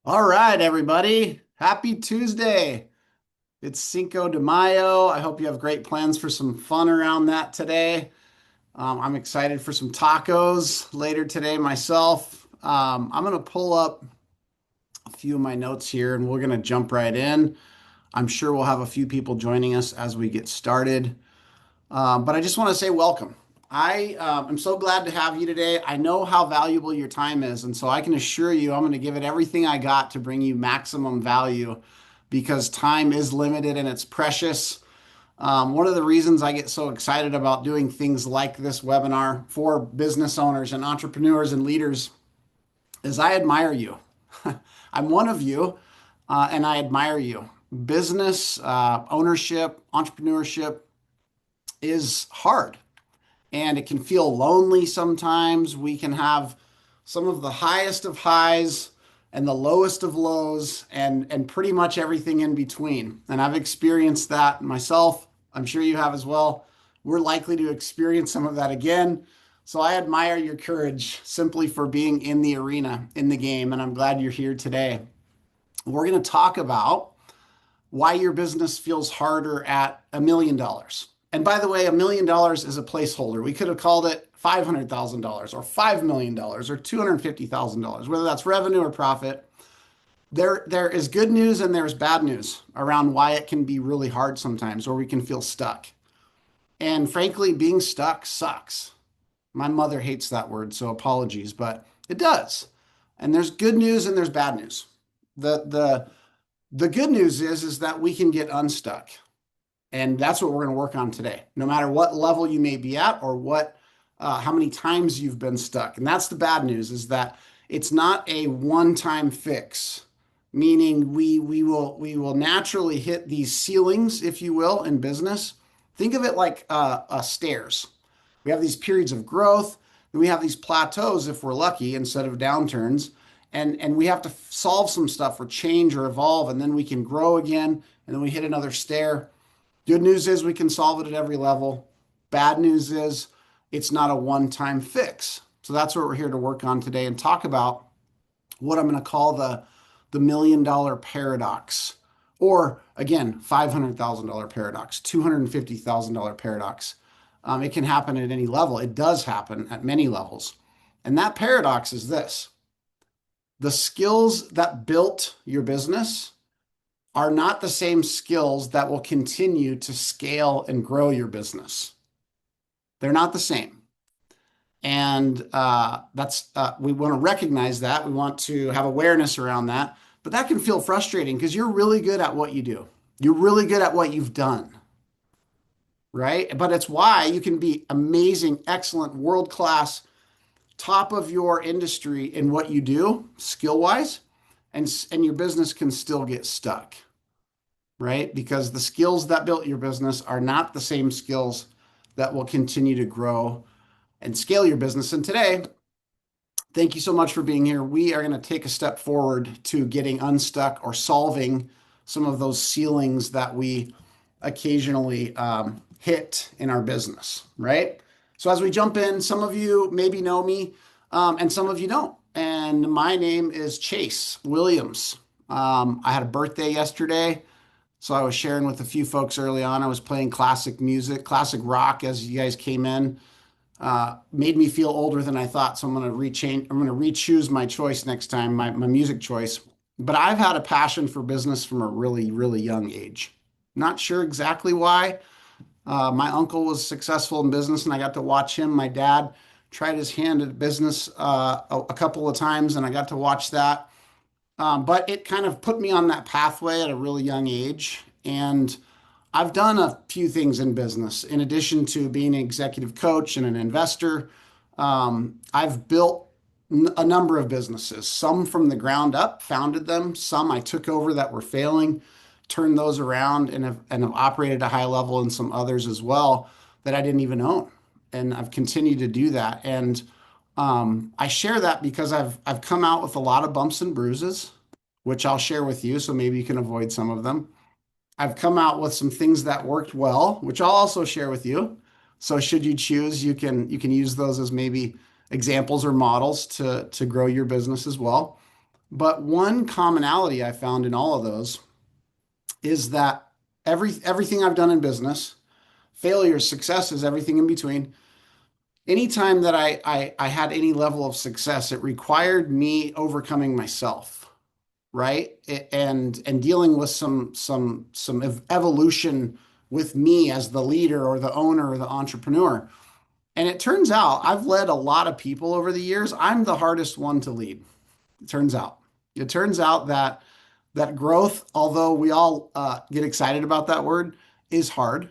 All right, everybody. Happy Tuesday. It's Cinco de Mayo. I hope you have great plans for some fun around that today. I'm excited for some tacos later today myself. I'm going to pull up a few of my notes here and we're going to jump right in. I'm sure we'll have a few people joining us as we get started. But I just want to say welcome. I am so glad to have you today. I know how valuable your time is, and so I can assure you I'm going to give it everything I got to bring you maximum value because time is limited and it's precious. One of the reasons I get so excited about doing things like this webinar for business owners and entrepreneurs and leaders is I admire you. I'm one of you, and I admire you. Business, ownership, entrepreneurship is hard and it can feel lonely sometimes. We can have some of the highest of highs and the lowest of lows and pretty much everything in between. And I've experienced that myself. I'm sure you have as well. We're likely to experience some of that again. So I admire your courage simply for being in the arena, in the game, and I'm glad you're here today. We're going to talk about why your business feels harder at $1 million. And by the way, $1 million is a placeholder. We could have called it $500,000 or $5 million or $250,000, whether that's revenue or profit. There is good news and there's bad news around why it can be really hard sometimes, or we can feel stuck. And frankly, being stuck sucks. My mother hates that word, so apologies, but it does. And there's good news and there's bad news. The good news is that we can get unstuck. And that's what we're going to work on today, no matter what level you may be at or how many times you've been stuck. And that's the bad news is that it's not a one-time fix, meaning we will naturally hit these ceilings, if you will, in business. Think of it like stairs. We have these periods of growth, and we have these plateaus if we're lucky instead of downturns. And we have to solve some stuff or change or evolve, and then we can grow again, and then we hit another stair. Good news is we can solve it at every level. Bad news is it's not a one-time fix. So that's what we're here to work on today and talk about what I'm going to call the $1 million paradox. Or again, $500,000 paradox, $250,000 paradox. It can happen at any level. It does happen at many levels. And that paradox is this: the skills that built your business are not the same skills that will continue to scale and grow your business. They're not the same. And we want to recognize that. We want to have awareness around that. But that can feel frustrating because you're really good at what you do. You're really good at what you've done, right? But it's why you can be amazing, excellent, world class, top of your industry in what you do, skill wise, and your business can still get stuck, right? Because the skills that built your business are not the same skills that will continue to grow and scale your business. And today, thank you so much for being here. We are going to take a step forward to getting unstuck or solving some of those ceilings that we occasionally hit in our business, right? So as we jump in, some of you maybe know me, and some of you don't. And my name is Chase Williams. I had a birthday yesterday. So I was sharing with a few folks early on. I was playing classic music, classic rock as you guys came in. Made me feel older than I thought. So I'm going to rechange. I'm going to re-choose my choice next time, my music choice. But I've had a passion for business from a really, really young age. Not sure exactly why. My uncle was successful in business, and I got to watch him. My dad tried his hand at business a couple of times, and I got to watch that. But it kind of put me on that pathway at a really young age. And I've done a few things in business. In addition to being an executive coach and an investor, I've built a number of businesses, some from the ground up, founded them, some I took over that were failing, turned those around, and have operated at a high level, and some others as well that I didn't even own. And I've continued to do that. And I share that because I've come out with a lot of bumps and bruises, which I'll share with you, so maybe you can avoid some of them. I've come out with some things that worked well, which I'll also share with you. So should you choose, you can use those as maybe examples or models to grow your business as well. But one commonality I found in all of those is that everything I've done in business, failures, successes, everything in between, anytime that I had any level of success, it required me overcoming myself, right? And dealing with some evolution with me as the leader or the owner or the entrepreneur. And it turns out I've led a lot of people over the years. I'm the hardest one to lead. It turns out. It turns out that growth, although we all get excited about that word, is hard.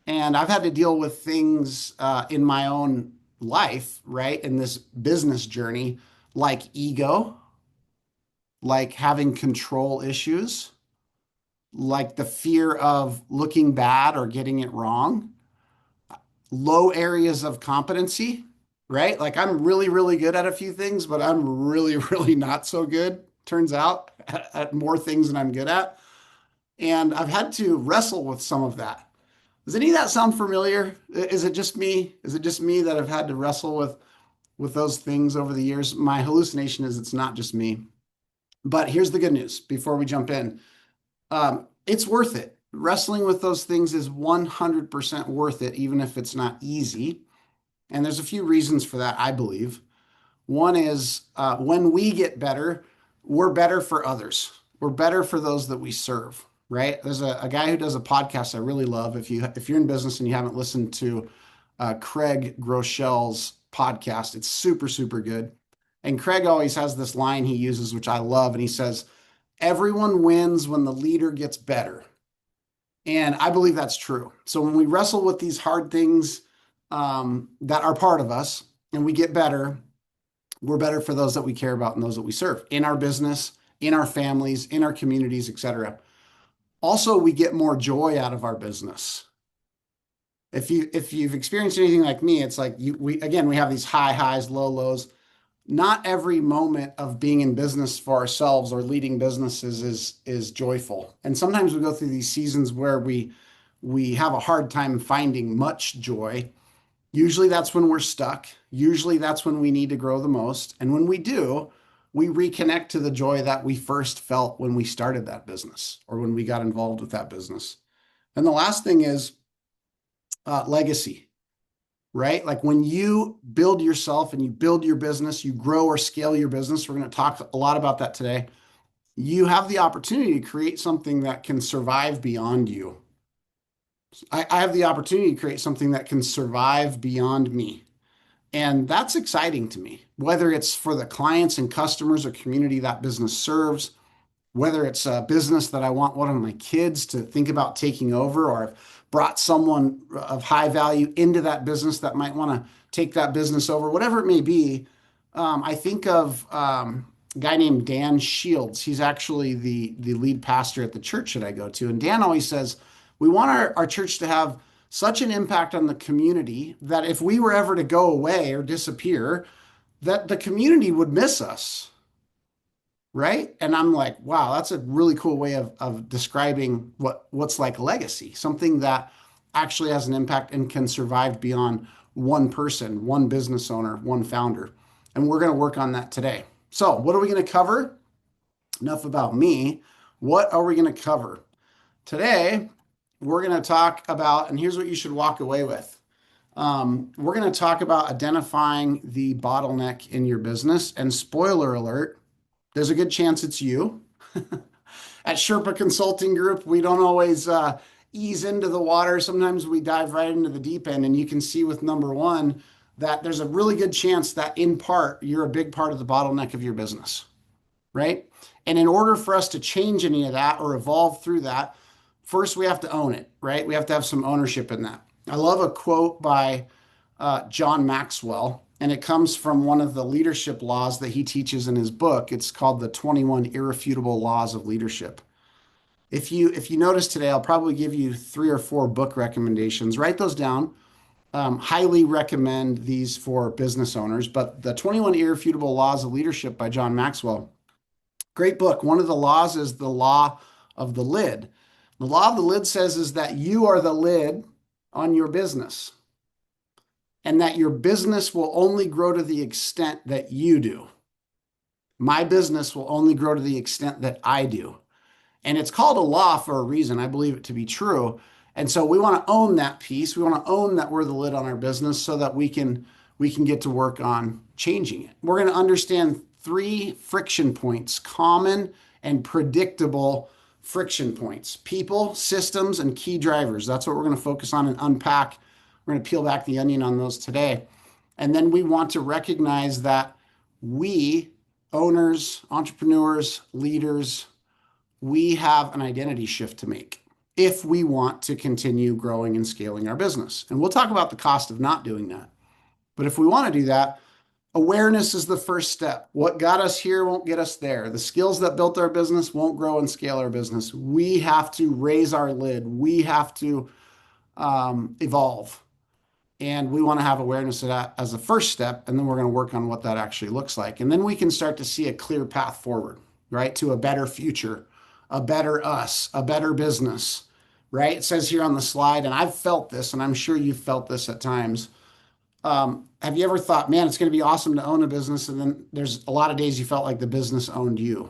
And I've had to deal with things in my own life, right, in this business journey, like ego, like having control issues, like the fear of looking bad or getting it wrong, low areas of competency, right? Like I'm really, really good at a few things, but I'm really, really not so good, turns out, at more things than I'm good at. And I've had to wrestle with some of that. Does any of that sound familiar? Is it just me? Is it just me that I've had to wrestle with those things over the years? My hallucination is it's not just me. But here's the good news before we jump in. It's worth it. Wrestling with those things is 100% worth it, even if it's not easy. And there's a few reasons for that, I believe. One is when we get better, we're better for others. We're better for those that we serve, right? There's a guy who does a podcast I really love. If you're in business and you haven't listened to Craig Groeschel's podcast, it's super, super good. And Craig always has this line he uses, which I love. And he says, everyone wins when the leader gets better. And I believe that's true. So when we wrestle with these hard things that are part of us and we get better, we're better for those that we care about and those that we serve in our business, in our families, in our communities, etc. Also, we get more joy out of our business. If you've experienced anything like me, it's like we have these high highs, low lows. Not every moment of being in business for ourselves or leading businesses is joyful. And sometimes we go through these seasons where we have a hard time finding much joy. Usually that's when we're stuck. Usually that's when we need to grow the most. And when we do, we reconnect to the joy that we first felt when we started that business or when we got involved with that business. And the last thing is legacy, right? Like when you build yourself and you build your business, you grow or scale your business. We're going to talk a lot about that today. You have the opportunity to create something that can survive beyond you. I have the opportunity to create something that can survive beyond me. And that's exciting to me, whether it's for the clients and customers or community that business serves, whether it's a business that I want one of my kids to think about taking over, or I've brought someone of high value into that business that might want to take that business over, whatever it may be. I think of a guy named Dan Shields. He's actually the lead pastor at the church that I go to. And Dan always says, we want our church to have such an impact on the community that if we were ever to go away or disappear, that the community would miss us, right? And I'm like, wow, that's a really cool way of describing what's like legacy, something that actually has an impact and can survive beyond one person, one business owner, one founder. And we're going to work on that today. So, what are we going to cover? Enough about me. What are we going to cover? Today, we're going to talk about, and here's what you should walk away with. We're going to talk about identifying the bottleneck in your business. And spoiler alert, there's a good chance it's you. At Sherpa Consulting Group, we don't always ease into the water. Sometimes we dive right into the deep end. And you can see with number one that there's a really good chance that in part, you're a big part of the bottleneck of your business, right? And in order for us to change any of that or evolve through that, first we have to own it, right? We have to have some ownership in that. I love a quote by John Maxwell, and it comes from one of the leadership laws that he teaches in his book. It's called the 21 Irrefutable Laws of Leadership. If you notice today, I'll probably give you 3 or 4 book recommendations. Write those down. Highly recommend these for business owners. But the 21 Irrefutable Laws of Leadership by John Maxwell, great book. One of the laws is the law of the lid. The law of the lid says is that you are the lid on your business and that your business will only grow to the extent that you do. My business will only grow to the extent that I do. And it's called a law for a reason. I believe it to be true. And so we want to own that piece. We want to own that we're the lid on our business so that we can get to work on changing it. We're going to understand three friction points, common and predictable friction points: people, systems, and key drivers. That's what we're going to focus on and unpack. We're going to peel back the onion on those today. And then we want to recognize that we, owners, entrepreneurs, leaders, we have an identity shift to make if we want to continue growing and scaling our business. And we'll talk about the cost of not doing that. But if we want to do that, awareness is the first step. What got us here won't get us there. The skills that built our business won't grow and scale our business. We have to raise our lid. We have to evolve. And we want to have awareness of that as a first step. And then we're going to work on what that actually looks like. And then we can start to see a clear path forward, right? To a better future, a better us, a better business, right? It says here on the slide, and I've felt this, and I'm sure you've felt this at times. Have you ever thought, man, it's going to be awesome to own a business? And then there's a lot of days you felt like the business owned you.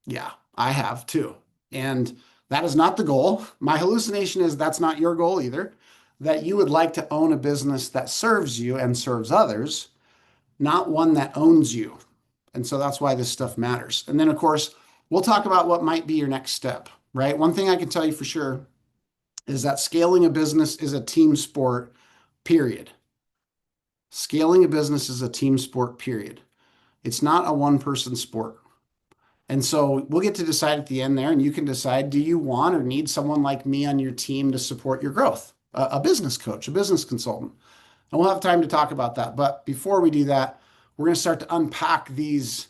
Yeah, I have too. And that is not the goal. My hallucination is that's not your goal either, that you would like to own a business that serves you and serves others, not one that owns you. And so that's why this stuff matters. And then, of course, we'll talk about what might be your next step, right? One thing I can tell you for sure is that scaling a business is a team sport, period. Scaling a business is a team sport, period. It's not a one person sport. And so we'll get to decide at the end there, and you can decide, do you want or need someone like me on your team to support your growth? A business coach, a business consultant. And we'll have time to talk about that. But before we do that, we're going to start to unpack these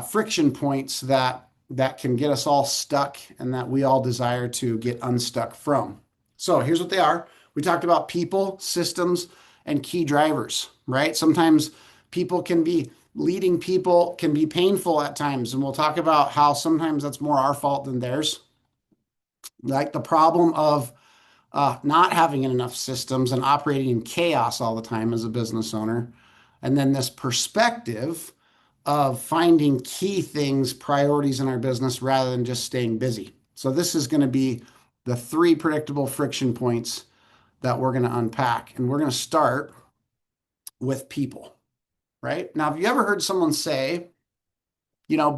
friction points that can get us all stuck and that we all desire to get unstuck from. So here's what they are. We talked about people, systems, and key drivers, right? Sometimes people can be leading people can be painful at times. And we'll talk about how sometimes that's more our fault than theirs. Like the problem of not having enough systems and operating in chaos all the time as a business owner. And then this perspective of finding key things, priorities in our business rather than just staying busy. So this is going to be the three predictable friction points that we're going to unpack. And we're going to start with people, right? Now, have you ever heard someone say,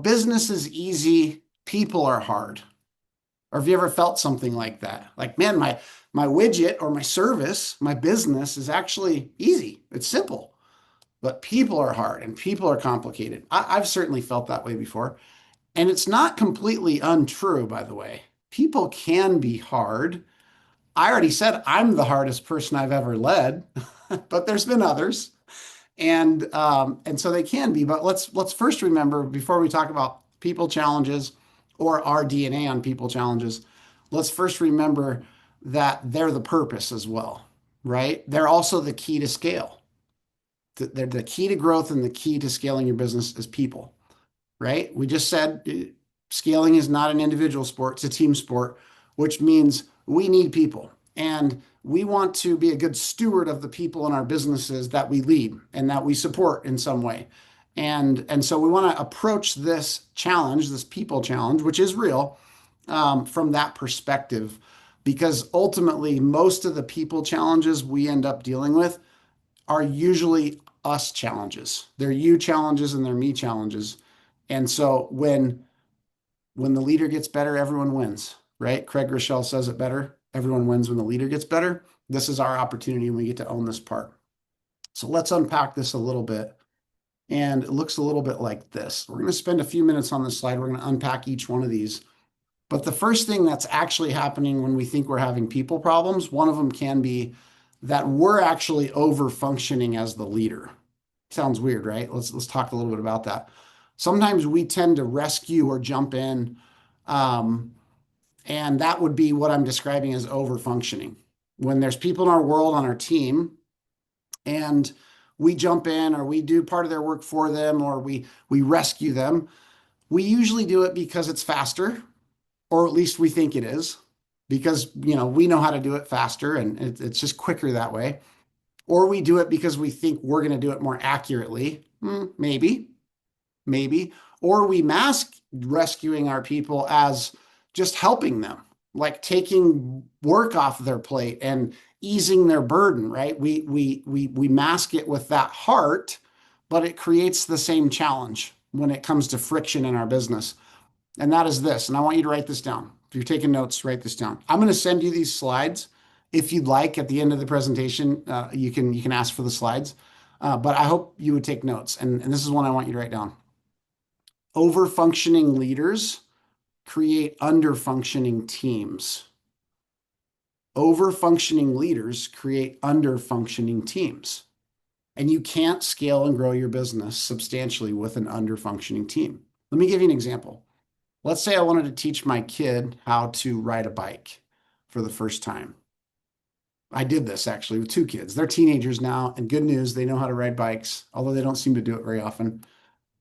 business is easy, people are hard? Or have you ever felt something like that? Like, man, my widget or my service, my business is actually easy. It's simple, but people are hard and people are complicated. I've certainly felt that way before. And it's not completely untrue, by the way. People can be hard. I already said I'm the hardest person I've ever led, but there's been others. And so they can be, but let's first remember before we talk about people challenges or our DNA on people challenges, let's first remember that they're the purpose as well, right? They're also the key to scale. They're the key to growth, and the key to scaling your business is people, right? We just said scaling is not an individual sport, it's a team sport, which means we need people. And we want to be a good steward of the people in our businesses that we lead and that we support in some way. And so we want to approach this challenge, this people challenge, which is real, from that perspective, because ultimately most of the people challenges we end up dealing with are usually us challenges. They're you challenges and they're me challenges. And so when the leader gets better, everyone wins, right? Craig Rochelle says it better. Everyone wins when the leader gets better. This is our opportunity and we get to own this part. So let's unpack this a little bit. And it looks a little bit like this. We're going to spend a few minutes on this slide. We're going to unpack each one of these. But the first thing that's actually happening when we think we're having people problems, one of them can be that we're actually over functioning as the leader. Sounds weird, right? Let's talk a little bit about that. Sometimes we tend to rescue or jump in, and that would be what I'm describing as over functioning. When there's people in our world on our team, and we jump in or we do part of their work for them or we rescue them, we usually do it because it's faster, or at least we think it is, because we know how to do it faster and it's just quicker that way. Or we do it because we think we're going to do it more accurately. Maybe. maybe, or we mask rescuing our people as just helping them, like taking work off their plate and easing their burden, right? We mask it with that heart, but it creates the same challenge when it comes to friction in our business. And that is this. And I want you to write this down. If you're taking notes, write this down. I'm going to send you these slides. If you'd like, at the end of the presentation, you can ask for the slides. But I hope you would take notes. And this is one I want you to write down. Overfunctioning leaders create underfunctioning teams. Overfunctioning leaders create underfunctioning teams. And you can't scale and grow your business substantially with an underfunctioning team. Let me give you an example. Let's say I wanted to teach my kid how to ride a bike for the first time. I did this actually with two kids. They're teenagers now, and good news, they know how to ride bikes, although they don't seem to do it very often.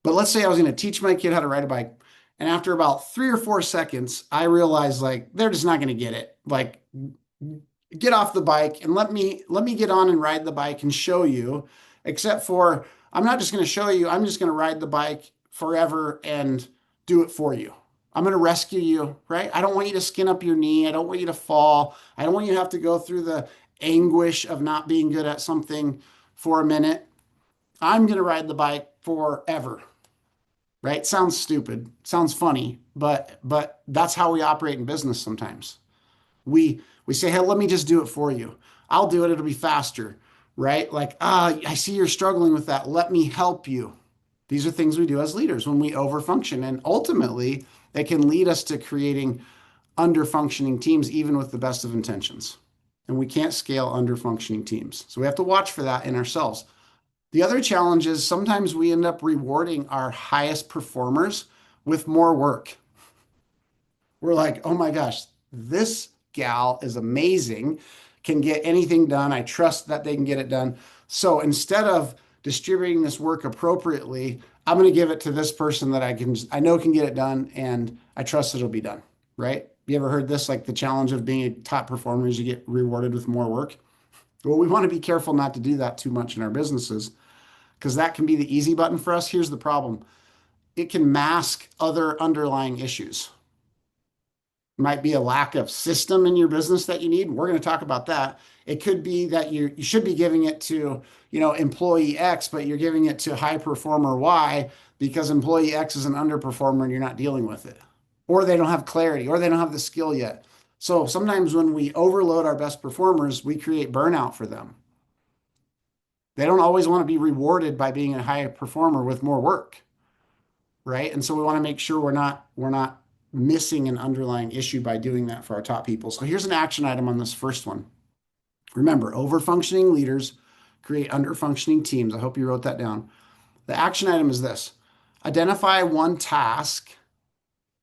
But let's say I was going to teach my kid how to ride a bike. And after about 3 or 4 seconds, I realized like they're just not going to get it. Like, get off the bike and let me get on and ride the bike and show you. Except for I'm not just going to show you, I'm just going to ride the bike forever and do it for you. I'm going to rescue you, right? I don't want you to skin up your knee. I don't want you to fall. I don't want you to have to go through the anguish of not being good at something for a minute. I'm going to ride the bike forever, right? Sounds stupid, sounds funny, but that's how we operate in business sometimes. We say, hey, let me just do it for you. I'll do it. It'll be faster, right? Like, I see you're struggling with that. Let me help you. These are things we do as leaders when we overfunction. And ultimately, it can lead us to creating underfunctioning teams, even with the best of intentions. And we can't scale underfunctioning teams. So we have to watch for that in ourselves. The other challenge is sometimes we end up rewarding our highest performers with more work. We're like, oh my gosh, this gal is amazing, can get anything done. I trust that they can get it done. So instead of distributing this work appropriately, I'm going to give it to this person that I know can get it done, and I trust it'll be done. Right? You ever heard this? Like the challenge of being a top performer is you get rewarded with more work. Well, we want to be careful not to do that too much in our businesses because that can be the easy button for us. Here's the problem. It can mask other underlying issues. Might be a lack of system in your business that you need. We're going to talk about that. It could be that you should be giving it to, employee X, but you're giving it to high performer Y because employee X is an underperformer and you're not dealing with it. Or they don't have clarity, or they don't have the skill yet. So sometimes when we overload our best performers, we create burnout for them. They don't always want to be rewarded by being a high performer with more work, right? And so we want to make sure we're not missing an underlying issue by doing that for our top people. So here's an action item on this first one. Remember, overfunctioning leaders create underfunctioning teams. I hope you wrote that down. The action item is this. Identify one task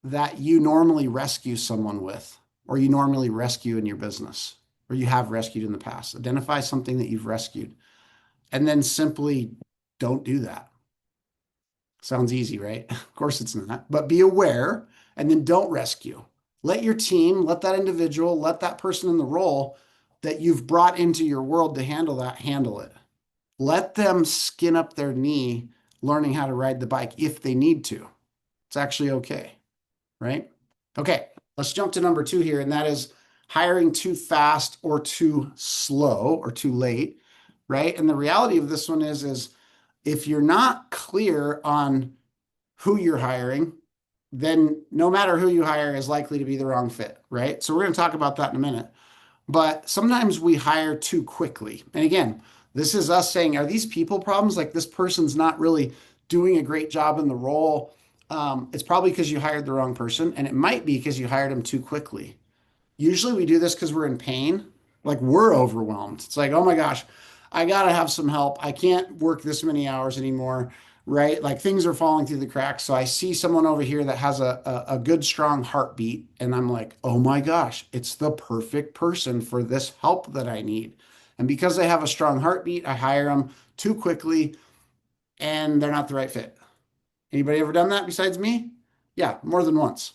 that you normally rescue someone with, or you normally rescue in your business, or you have rescued in the past. Identify something that you've rescued, and then simply don't do that. Sounds easy, right? Of course it's not, but be aware and then don't rescue. Let your team, let that individual, let that person in the role that you've brought into your world to handle that, handle it. Let them skin up their knee learning how to ride the bike if they need to. It's actually okay, right? Okay, let's jump to number 2 here, and that is hiring too fast or too slow or too late, right? And the reality of this one is if you're not clear on who you're hiring, then no matter who you hire is likely to be the wrong fit, right? So we're going to talk about that in a minute. But sometimes we hire too quickly. And again, this is us saying, are these people problems? Like this person's not really doing a great job in the role. It's probably because you hired the wrong person, and it might be because you hired them too quickly. Usually we do this because we're in pain. Like we're overwhelmed. It's like, oh my gosh, I gotta have some help. I can't work this many hours anymore, right? Like things are falling through the cracks. So I see someone over here that has a good, strong heartbeat, and I'm like, oh my gosh, it's the perfect person for this help that I need. And because they have a strong heartbeat, I hire them too quickly, and they're not the right fit. Anybody ever done that besides me? Yeah, more than once.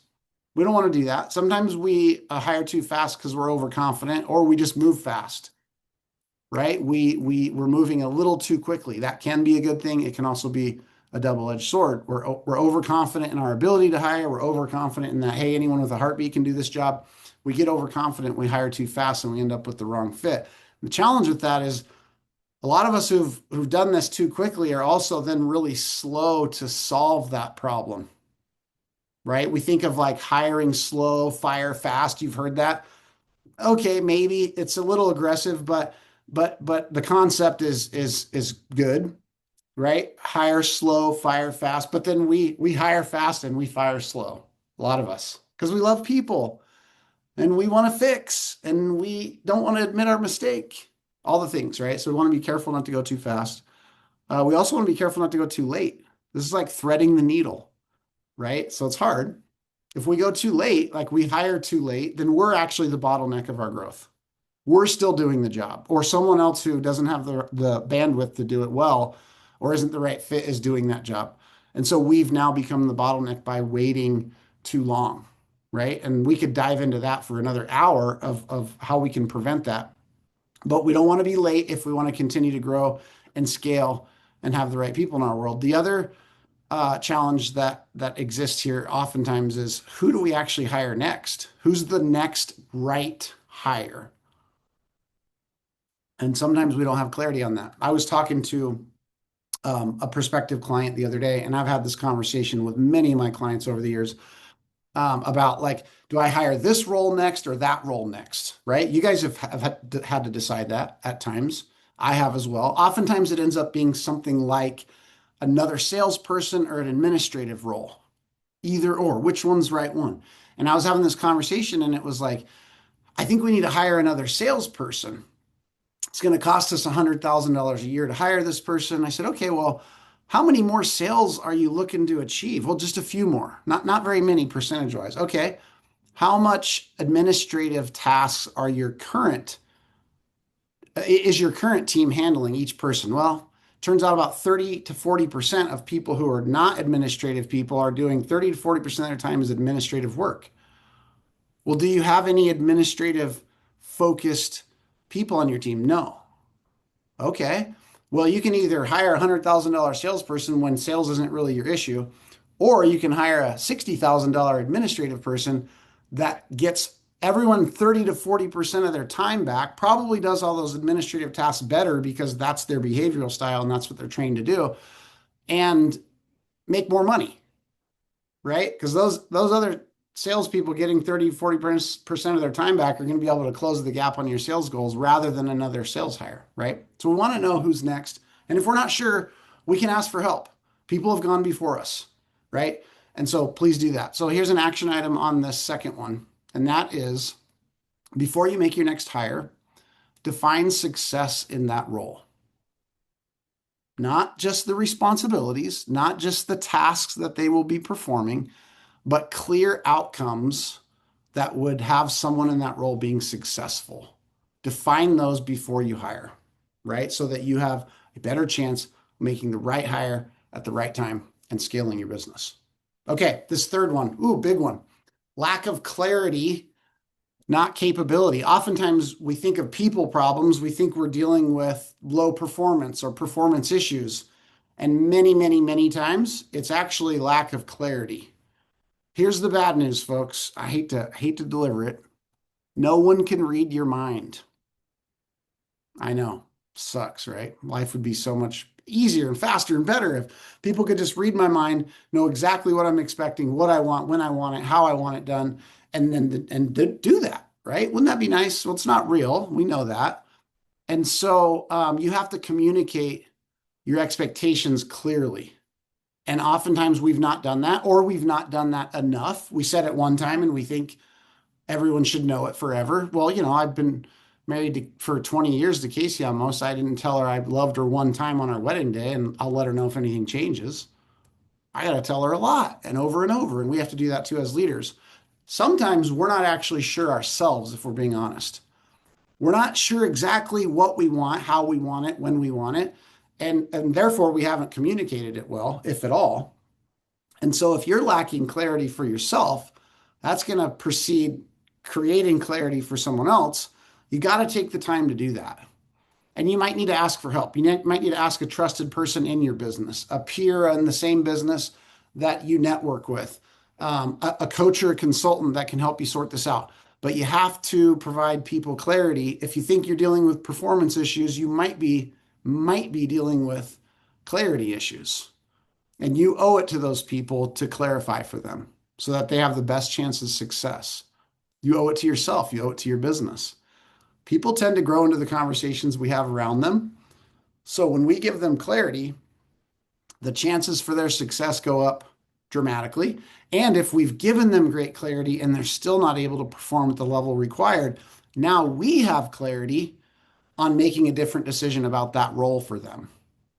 We don't want to do that. Sometimes we hire too fast because we're overconfident, or we just move fast, right? We're moving a little too quickly. That can be a good thing. It can also be a double-edged sword. We're overconfident in our ability to hire. We're overconfident in that, hey, anyone with a heartbeat can do this job. We get overconfident, we hire too fast, and we end up with the wrong fit. The challenge with that is a lot of us who've done this too quickly are also then really slow to solve that problem, right? We think of like hiring slow, fire fast. You've heard that. Okay, maybe it's a little aggressive, but the concept is good, right? Hire slow, fire fast. But then we hire fast and we fire slow. A lot of us because we love people and we want to fix and we don't want to admit our mistake. All the things, right? So we want to be careful not to go too fast. We also want to be careful not to go too late. This is like threading the needle, right? So it's hard. If we go too late, like we hire too late, then we're actually the bottleneck of our growth. We're still doing the job, or someone else who doesn't have the bandwidth to do it well or isn't the right fit is doing that job. And so we've now become the bottleneck by waiting too long, right? And we could dive into that for another hour of how we can prevent that. But we don't want to be late if we want to continue to grow and scale and have the right people in our world. The other challenge that exists here oftentimes is who do we actually hire next? Who's the next right hire? And sometimes we don't have clarity on that. I was talking to a prospective client the other day, and I've had this conversation with many of my clients over the years about like, do I hire this role next or that role next? Right? You guys have had to decide that at times. I have as well. Oftentimes it ends up being something like another salesperson or an administrative role, either or. Which one's the right one? And I was having this conversation, and it was like, I think we need to hire another salesperson. It's going to cost us $100,000 a year to hire this person. I said, okay, well, how many more sales are you looking to achieve? Well, just a few more, not very many percentage wise. Okay. How much administrative tasks is your current team handling each person? Well, turns out about 30 to 40% of people who are not administrative people are doing 30 to 40% of their time as administrative work. Well, do you have any administrative focused people on your team? No. Okay. Well, you can either hire a $100,000 salesperson when sales isn't really your issue, or you can hire a $60,000 administrative person that gets everyone 30 to 40% of their time back, probably does all those administrative tasks better because that's their behavioral style and that's what they're trained to do, and make more money, right? Because those other salespeople getting 30, 40% of their time back are going to be able to close the gap on your sales goals rather than another sales hire, right? So we want to know who's next. And if we're not sure, we can ask for help. People have gone before us, right? And so please do that. So here's an action item on this second one. And that is before you make your next hire, define success in that role. Not just the responsibilities, not just the tasks that they will be performing, but clear outcomes that would have someone in that role being successful. Define those before you hire, right? So that you have a better chance of making the right hire at the right time and scaling your business. Okay, this third one, ooh, big one. Lack of clarity, not capability. Oftentimes we think of people problems. We think we're dealing with low performance or performance issues. And many, many, many times it's actually lack of clarity. Here's the bad news, folks. I hate to deliver it. No one can read your mind. I know. Sucks, right? Life would be so much easier and faster and better if people could just read my mind, know exactly what I'm expecting, what I want, when I want it, how I want it done, and then do that, right? Wouldn't that be nice? Well, it's not real. We know that. And so you have to communicate your expectations clearly. And oftentimes we've not done that, or we've not done that enough. We said it one time and we think everyone should know it forever. Well, I've been married for 20 years to Casey almost. I didn't tell her I loved her one time on our wedding day, and I'll let her know if anything changes. I got to tell her a lot and over, and we have to do that too as leaders. Sometimes we're not actually sure ourselves, if we're being honest. We're not sure exactly what we want, how we want it, when we want it. And therefore we haven't communicated it well, if at all. And so if you're lacking clarity for yourself, that's going to precede creating clarity for someone else. You got to take the time to do that. and you might need to ask for help. Might need to ask a trusted person in your business, a peer in the same business that you network with, a coach or a consultant that can help you sort this out. But you have to provide people clarity. If you think you're dealing with performance issues, you might be dealing with clarity issues. And you owe it to those people to clarify for them so that they have the best chance of success. You owe it to yourself, you owe it to your business. People tend to grow into the conversations we have around them. So when we give them clarity, the chances for their success go up dramatically. And if we've given them great clarity and they're still not able to perform at the level required, now we have clarity on making a different decision about that role for them.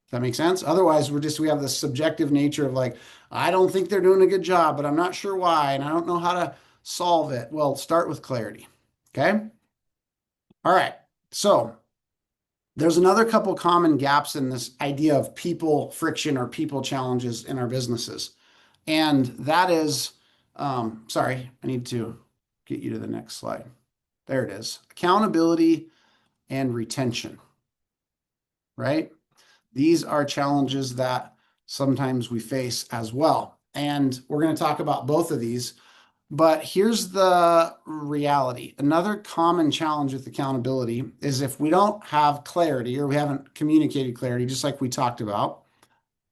Does that make sense? Otherwise, we have this subjective nature of like, I don't think they're doing a good job, but I'm not sure why, and I don't know how to solve it. Well, start with clarity. Okay. All right. So there's another couple common gaps in this idea of people friction or people challenges in our businesses. And that is, sorry, I need to get you to the next slide. There it is. Accountability and retention, right? These are challenges that sometimes we face as well. And we're going to talk about both of these. But here's the reality. Another common challenge with accountability is if we don't have clarity or we haven't communicated clarity, just like we talked about,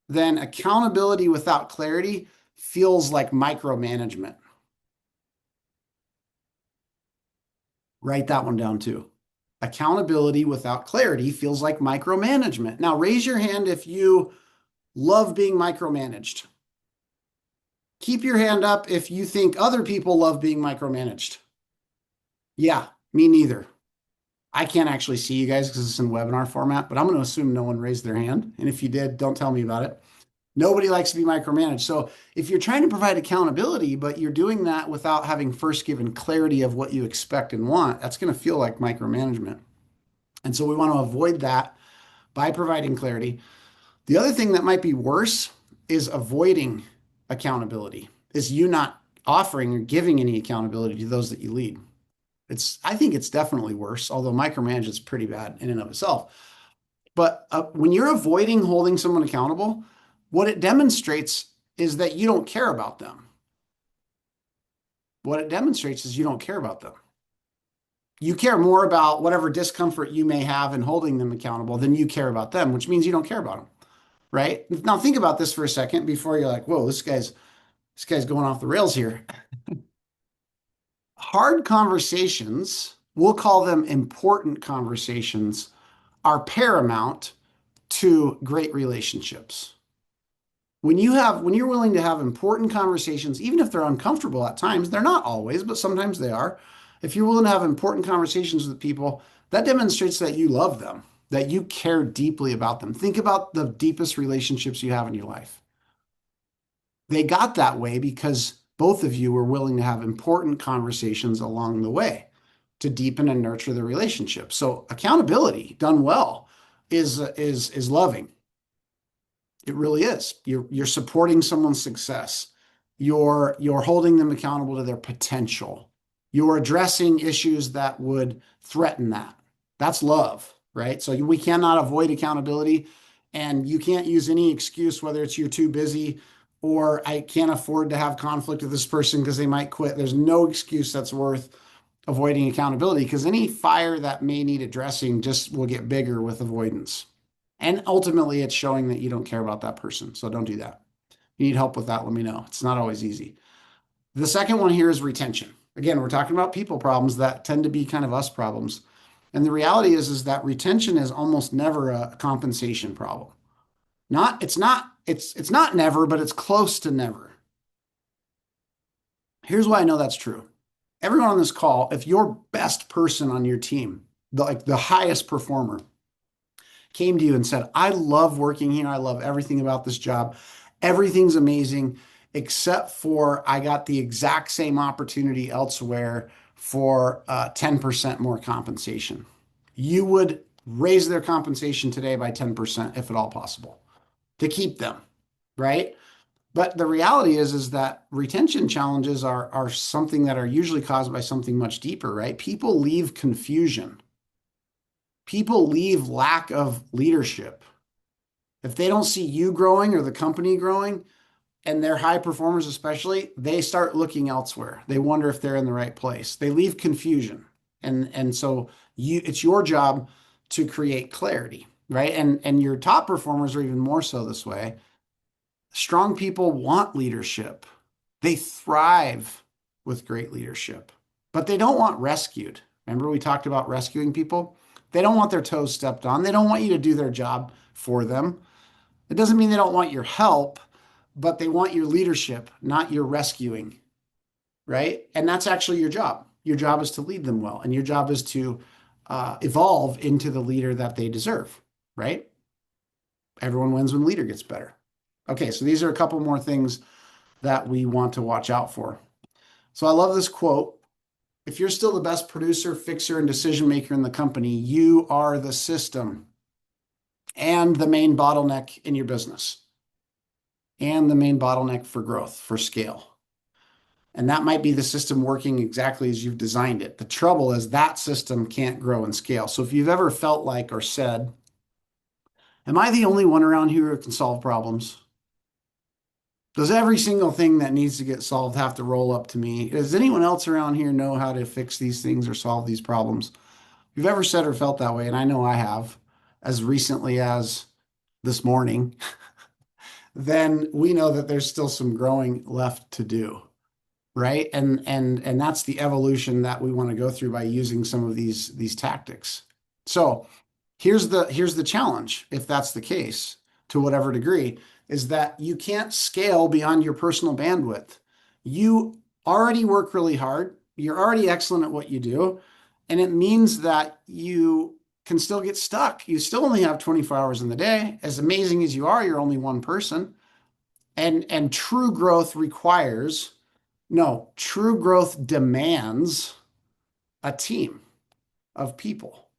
then accountability without clarity feels like micromanagement. Write that one down too. Accountability without clarity feels like micromanagement. Now, raise your hand if you love being micromanaged. Keep your hand up if you think other people love being micromanaged. Yeah, me neither. I can't actually see you guys because it's in webinar format, but I'm going to assume no one raised their hand. And if you did, don't tell me about it. Nobody likes to be micromanaged. So if you're trying to provide accountability, but you're doing that without having first given clarity of what you expect and want, that's going to feel like micromanagement. And so we want to avoid that by providing clarity. The other thing that might be worse is avoiding accountability, is you not offering or giving any accountability to those that you lead. I think it's definitely worse, although micromanage is pretty bad in and of itself. But when you're avoiding holding someone accountable, what it demonstrates is that you don't care about them. What it demonstrates is you don't care about them. You care more about whatever discomfort you may have in holding them accountable than you care about them, which means you don't care about them, right? Now think about this for a second before you're like, whoa, this guy's going off the rails here. Hard conversations, we'll call them important conversations, are paramount to great relationships. When you're willing to have important conversations, even if they're uncomfortable at times, they're not always, but sometimes they are. If you're willing to have important conversations with people, that demonstrates that you love them, that you care deeply about them. Think about the deepest relationships you have in your life. They got that way because both of you were willing to have important conversations along the way to deepen and nurture the relationship. So accountability done well is loving. It really is. You're supporting someone's success. You're holding them accountable to their potential. You're addressing issues that would threaten that. That's love, right? So we cannot avoid accountability, and you can't use any excuse, whether it's you're too busy or I can't afford to have conflict with this person because they might quit. There's no excuse that's worth avoiding accountability because any fire that may need addressing just will get bigger with avoidance. And ultimately, it's showing that you don't care about that person. So don't do that. If you need help with that, let me know. It's not always easy. The second one here is retention. Again, we're talking about people problems that tend to be kind of us problems. And the reality is that retention is almost never a compensation problem. It's not never, but it's close to never. Here's why I know that's true. Everyone on this call, if your best person on your team, the highest performer, came to you and said, I love working here. I love everything about this job. Everything's amazing, except for I got the exact same opportunity elsewhere for 10% more compensation. You would raise their compensation today by 10%, if at all possible, to keep them, right? But the reality is that retention challenges are something that are usually caused by something much deeper, right? People leave confusion. People leave lack of leadership. If they don't see you growing or the company growing, and they're high performers especially, they start looking elsewhere. They wonder if they're in the right place. They leave confusion. And so it's your job to create clarity, right? And your top performers are even more so this way. Strong people want leadership. They thrive with great leadership, but they don't want rescued. Remember, we talked about rescuing people? They don't want their toes stepped on. They don't want you to do their job for them. It doesn't mean they don't want your help, but they want your leadership, not your rescuing, right? And that's actually your job. Your job is to lead them well, and your job is to evolve into the leader that they deserve, right? Everyone wins when the leader gets better. Okay, so these are a couple more things that we want to watch out for. So I love this quote. If you're still the best producer, fixer, and decision maker in the company, you are the system and the main bottleneck in your business and the main bottleneck for growth, for scale. And that might be the system working exactly as you've designed it. The trouble is that system can't grow and scale. So if you've ever felt like or said, am I the only one around here who can solve problems? Does every single thing that needs to get solved have to roll up to me? Does anyone else around here know how to fix these things or solve these problems? If you've ever said or felt that way, and I know I have, as recently as this morning, then we know that there's still some growing left to do, right? And that's the evolution that we want to go through by using some of these tactics. So here's the challenge, if that's the case, to whatever degree, is that you can't scale beyond your personal bandwidth. You already work really hard. You're already excellent at what you do. And it means that you can still get stuck. You still only have 24 hours in the day. As amazing as you are, you're only one person. And true growth requires, no, true growth demands a team of people,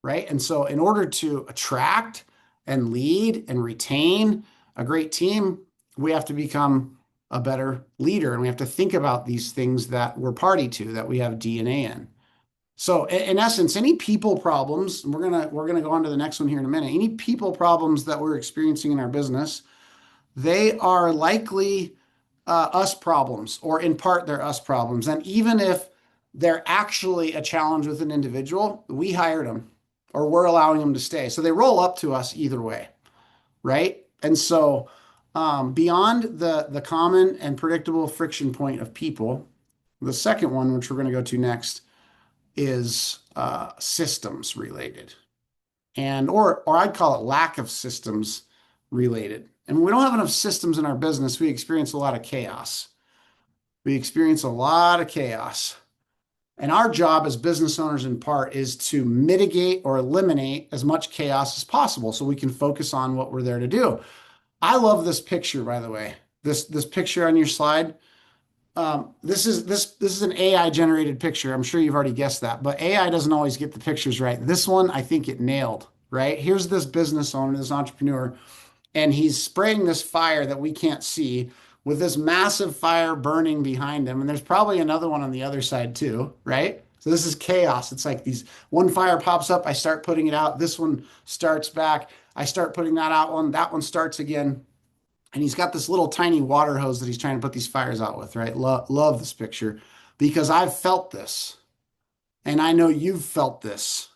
right? And so, in order to attract and lead and retain a great team, we have to become a better leader and we have to think about these things that we're party to, that we have DNA in. So, in essence, any people problems, and we're gonna go on to the next one here in a minute. Any people problems that we're experiencing in our business, they are likely us problems, or in part, they're us problems. And even if they're actually a challenge with an individual, we hired them or we're allowing them to stay. So they roll up to us either way, right? And so beyond the common and predictable friction point of people, the second one, which we're going to go to next, is systems related. And or I'd call it lack of systems related. And when we don't have enough systems in our business, we experience a lot of chaos. We experience a lot of chaos. And our job as business owners, in part, is to mitigate or eliminate as much chaos as possible so we can focus on what we're there to do. I love this picture, by the way. This picture on your slide. This is an AI generated picture. I'm sure you've already guessed that, but AI doesn't always get the pictures right. This one, I think it nailed, right? Here's this business owner, this entrepreneur, and he's spraying this fire that we can't see with this massive fire burning behind him. And there's probably another one on the other side too, right? So this is chaos. It's like these one fire pops up, I start putting it out. This one starts back. I start putting that out one. That one starts again. And he's got this little tiny water hose that he's trying to put these fires out with, right? Love this picture because I've felt this. And I know you've felt this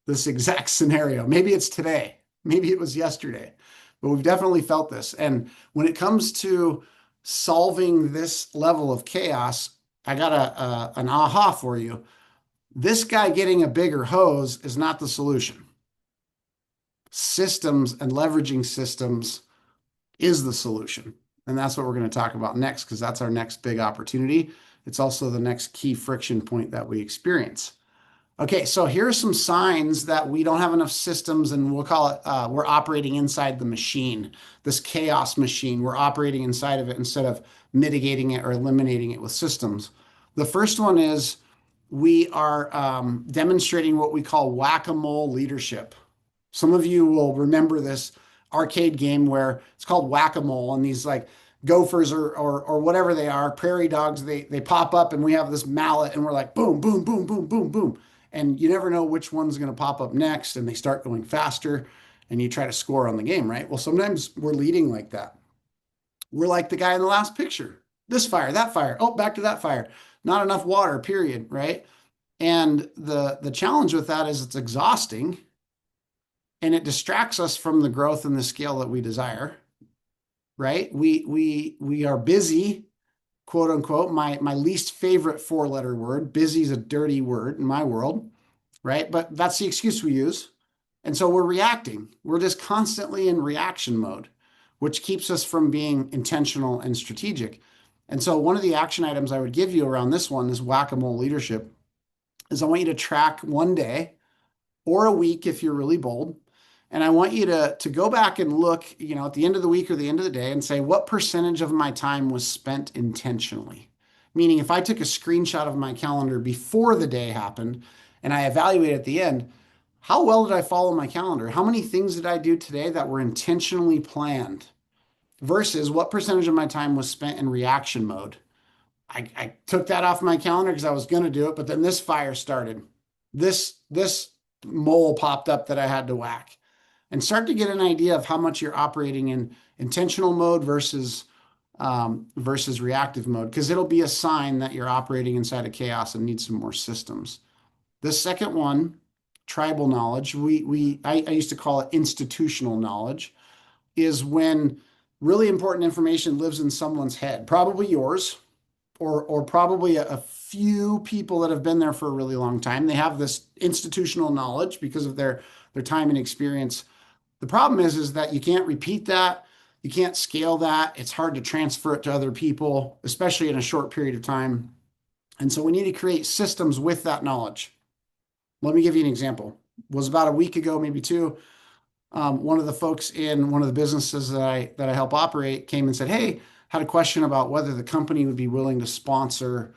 exact scenario. Maybe it's today. Maybe it was yesterday, but we've definitely felt this. And when it comes to solving this level of chaos, I got an aha for you. This guy getting a bigger hose is not the solution. Systems and leveraging systems is the solution. And that's what we're going to talk about next, because that's our next big opportunity. It's also the next key friction point that we experience. Okay, so here are some signs that we don't have enough systems, and we'll call it we're operating inside the machine, this chaos machine. We're operating inside of it instead of mitigating it or eliminating it with systems. The first one is we are demonstrating what we call whack-a-mole leadership. Some of you will remember this arcade game where it's called whack-a-mole, and these like gophers or whatever they are, prairie dogs, they pop up and we have this mallet and we're like boom, boom, boom, boom, boom, boom. And you never know which one's going to pop up next, and they start going faster, and you try to score on the game, right? Well, sometimes we're leading like that. We're like the guy in the last picture. This fire, that fire. Oh, back to that fire. Not enough water, period, right? And the challenge with that is it's exhausting and it distracts us from the growth and the scale that we desire, right? We are busy, quote unquote. My least favorite four-letter word. Busy is a dirty word in my world, right? But that's the excuse we use. And so we're reacting. We're just constantly in reaction mode, which keeps us from being intentional and strategic. And so one of the action items I would give you around this one, this whack-a-mole leadership, is I want you to track one day or a week if you're really bold. And I want you to go back and look, at the end of the week or the end of the day and say, what percentage of my time was spent intentionally? Meaning, if I took a screenshot of my calendar before the day happened and I evaluate at the end, how well did I follow my calendar? How many things did I do today that were intentionally planned? Versus what percentage of my time was spent in reaction mode? I took that off my calendar because I was going to do it, but then this fire started. This mole popped up that I had to whack, and start to get an idea of how much you're operating in intentional mode versus reactive mode, because it'll be a sign that you're operating inside of chaos and need some more systems. The second one, tribal knowledge, I used to call it institutional knowledge, is when really important information lives in someone's head, probably yours, or probably a few people that have been there for a really long time. They have this institutional knowledge because of their time and experience. The problem is that you can't repeat that. You can't scale that. It's hard to transfer it to other people, especially in a short period of time. And so we need to create systems with that knowledge. Let me give you an example. It was about a week ago, maybe two. One of the folks in one of the businesses that I help operate came and said, "Hey, had a question about whether the company would be willing to sponsor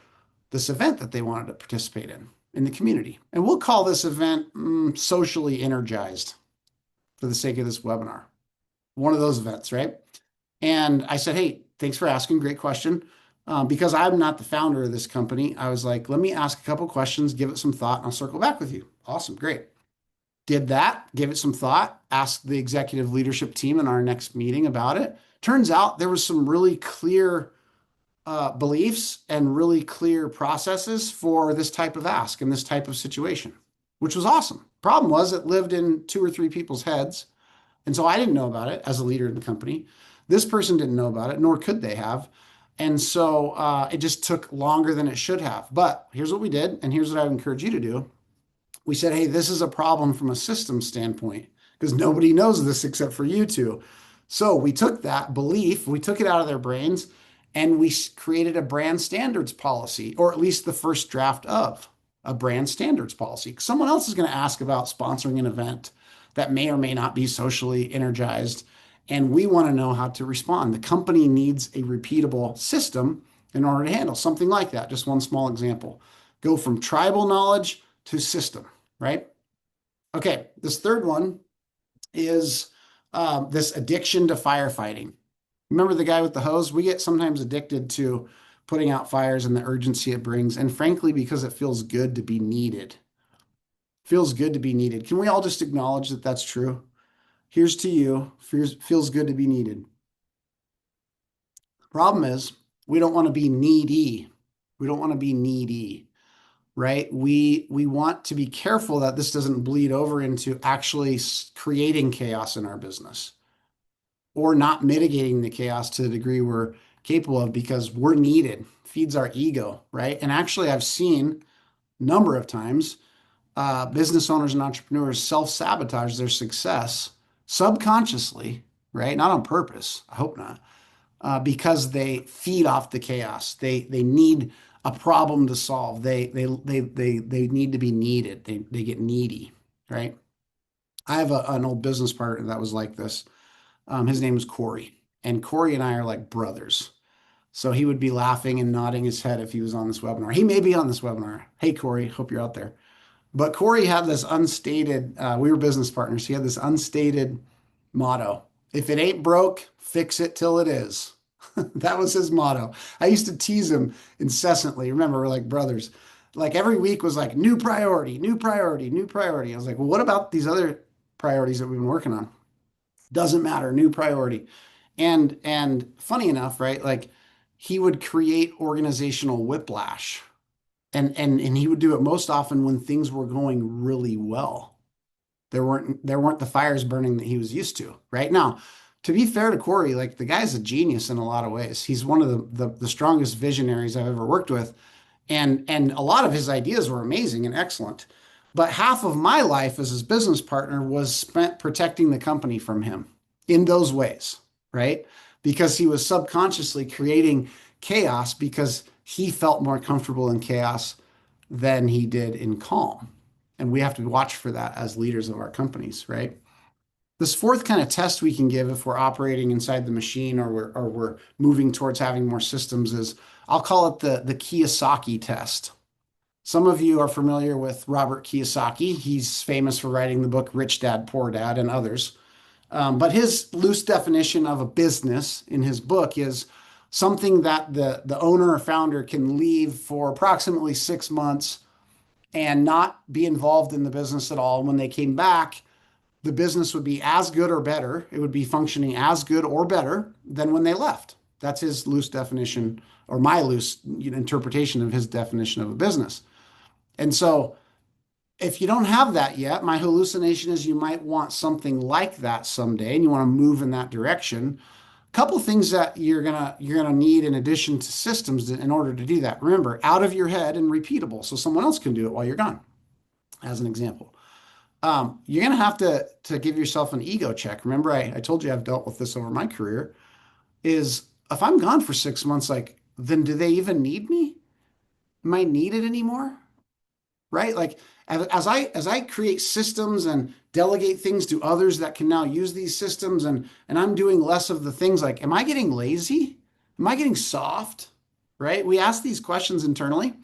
this event that they wanted to participate in the community." And we'll call this event socially energized for the sake of this webinar. One of those events, right? And I said, "Hey, thanks for asking. Great question." Because I'm not the founder of this company, I was like, let me ask a couple questions, give it some thought, and I'll circle back with you. Awesome, great. Did that, gave it some thought, asked the executive leadership team in our next meeting about it. Turns out there was some really clear beliefs and really clear processes for this type of ask and this type of situation, which was awesome. Problem was, it lived in two or three people's heads. And so I didn't know about it as a leader in the company. This person didn't know about it, nor could they have. And so it just took longer than it should have. But here's what we did, and here's what I would encourage you to do. We said, hey, this is a problem from a system standpoint because nobody knows this except for you two. So we took that belief, we took it out of their brains, and we created a brand standards policy, or at least the first draft of a brand standards policy. Someone else is going to ask about sponsoring an event that may or may not be socially energized, and we want to know how to respond. The company needs a repeatable system in order to handle something like that. Just one small example. Go from tribal knowledge to system, right? Okay, this third one is this addiction to firefighting. Remember the guy with the hose? We get sometimes addicted to putting out fires and the urgency it brings, and frankly, because it feels good to be needed. Feels good to be needed. Can we all just acknowledge that that's true? Here's to you. Feels good to be needed. Problem is, we don't want to be needy. We don't want to be needy, right? We want to be careful that this doesn't bleed over into actually creating chaos in our business or not mitigating the chaos to the degree we're capable of because we're needed. Feeds our ego, right? And actually, I've seen a number of times business owners and entrepreneurs self-sabotage their success subconsciously, right? Not on purpose. I hope not. Because they feed off the chaos. They need a problem to solve. They need to be needed. They get needy, right? I have an old business partner that was like this. His name is Corey, and Corey and I are like brothers. So he would be laughing and nodding his head if he was on this webinar. He may be on this webinar. Hey, Corey, hope you're out there. But Corey had this unstated, we were business partners. He had this unstated motto. If it ain't broke, fix it till it is. That was his motto. I used to tease him incessantly. Remember, we're like brothers. Like every week was like new priority, new priority, new priority. I was like, well, what about these other priorities that we've been working on? Doesn't matter, new priority. And funny enough, right? Like he would create organizational whiplash. And he would do it most often when things were going really well. There weren't the fires burning that he was used to. Right now, to be fair to Corey, like the guy's a genius in a lot of ways. He's one of the strongest visionaries I've ever worked with. And a lot of his ideas were amazing and excellent. But half of my life as his business partner was spent protecting the company from him in those ways, right? Because he was subconsciously creating chaos because he felt more comfortable in chaos than he did in calm. And we have to watch for that as leaders of our companies, right? This fourth kind of test we can give if we're operating inside the machine or we're moving towards having more systems is I'll call it the Kiyosaki test. Some of you are familiar with Robert Kiyosaki. He's famous for writing the book Rich Dad, Poor Dad, and others. But his loose definition of a business in his book is something that the owner or founder can leave for approximately 6 months and not be involved in the business at all. When they came back, the business would be as good or better. It would be functioning as good or better than when they left. That's his loose definition, or my loose interpretation of his definition of a business. And so, if you don't have that yet, my hallucination is you might want something like that someday, and you want to move in that direction. A couple things that you're gonna need in addition to systems in order to do that. Remember, out of your head and repeatable, so someone else can do it while you're gone. As an example, you're gonna have to give yourself an ego check. Remember, I told you I've dealt with this over my career. Is if I'm gone for 6 months, like then do they even need me? Am I needed anymore? Right? Like as I create systems and delegate things to others that can now use these systems and I'm doing less of the things like, am I getting lazy? Am I getting soft? Right? We ask these questions internally.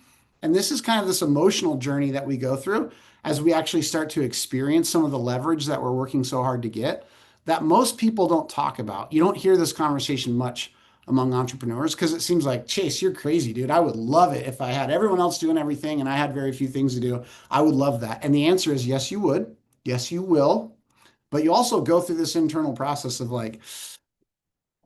And this is kind of this emotional journey that we go through as we actually start to experience some of the leverage that we're working so hard to get that most people don't talk about. You don't hear this conversation much among entrepreneurs because it seems like, Chase, you're crazy, dude. I would love it if I had everyone else doing everything and I had very few things to do. I would love that. And the answer is yes, you would. Yes, you will. But you also go through this internal process of like,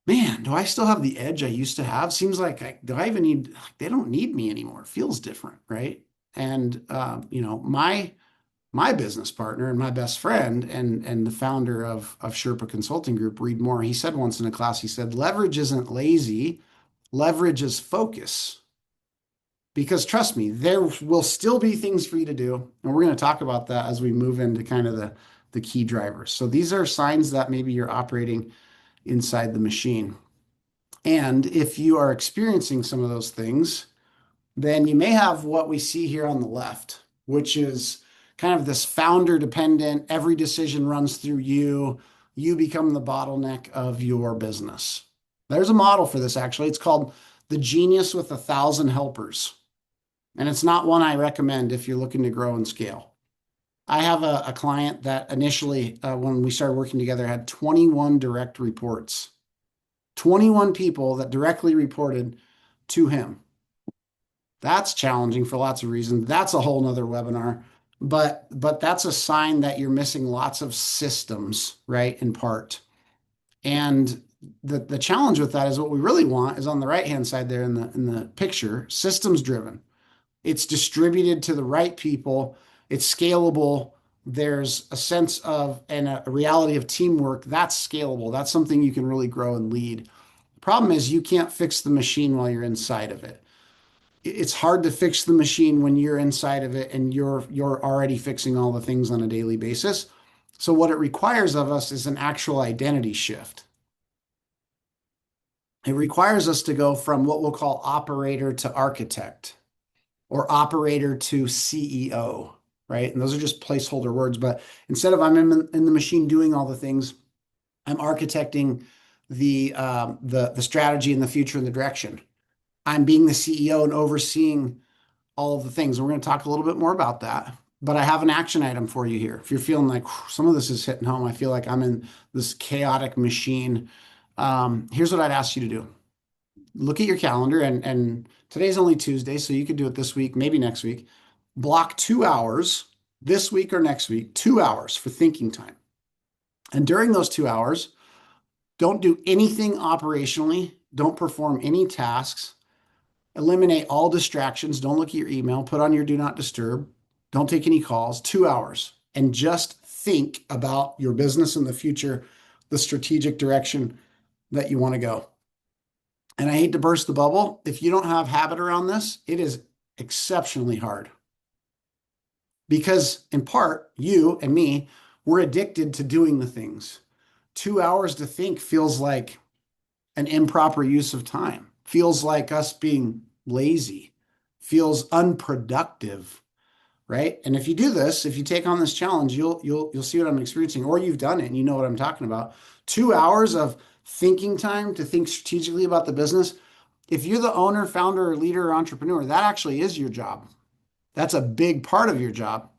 man, do I still have the edge I used to have? Seems like do I even need, like, they don't need me anymore. It feels different, right? And my business partner and my best friend and the founder of Sherpa Consulting Group, Reed Moore, he said once in a class, he said, leverage isn't lazy, leverage is focus. Because trust me, there will still be things for you to do. And we're going to talk about that as we move into kind of the key drivers. So these are signs that maybe you're operating inside the machine. And if you are experiencing some of those things, then you may have what we see here on the left, which is kind of this founder dependent, every decision runs through you. You become the bottleneck of your business. There's a model for this actually. It's called the genius with 1,000 helpers. And it's not one I recommend if you're looking to grow and scale. I have a client that initially, when we started working together, had 21 direct reports, 21 people that directly reported to him. That's challenging for lots of reasons. That's a whole nother webinar. But that's a sign that you're missing lots of systems, right? In part. And the challenge with that is what we really want is on the right-hand side there in the picture, systems driven. It's distributed to the right people. It's scalable. There's a sense of and a reality of teamwork. That's scalable. That's something you can really grow and lead. The problem is you can't fix the machine while you're inside of it. It's hard to fix the machine when you're inside of it and you're already fixing all the things on a daily basis. So what it requires of us is an actual identity shift. It requires us to go from what we'll call operator to architect or operator to CEO, right? And those are just placeholder words. But instead of I'm in the machine doing all the things, I'm architecting the strategy and the future and the direction. I'm being the CEO and overseeing all of the things. And we're going to talk a little bit more about that. But I have an action item for you here. If you're feeling like some of this is hitting home, I feel like I'm in this chaotic machine. Here's what I'd ask you to do. look at your calendar, and today's only Tuesday, so you could do it this week, maybe next week. Block 2 hours this week or next week, 2 hours for thinking time. And during those 2 hours, don't do anything operationally, don't perform any tasks, eliminate all distractions, don't look at your email, put on your do not disturb, don't take any calls, 2 hours, and just think about your business in the future, the strategic direction that you want to go. And I hate to burst the bubble. If you don't have habit around this, it is exceptionally hard because, in part, you and me, we're addicted to doing the things. 2 hours to think feels like an improper use of time, feels like us being lazy, feels unproductive, right? And if you do this, if you take on this challenge, you'll see what I'm experiencing, or you've done it and you know what I'm talking about. 2 hours of thinking time to think strategically about the business. If you're the owner, founder, or leader, or entrepreneur, that actually is your job. That's a big part of your job.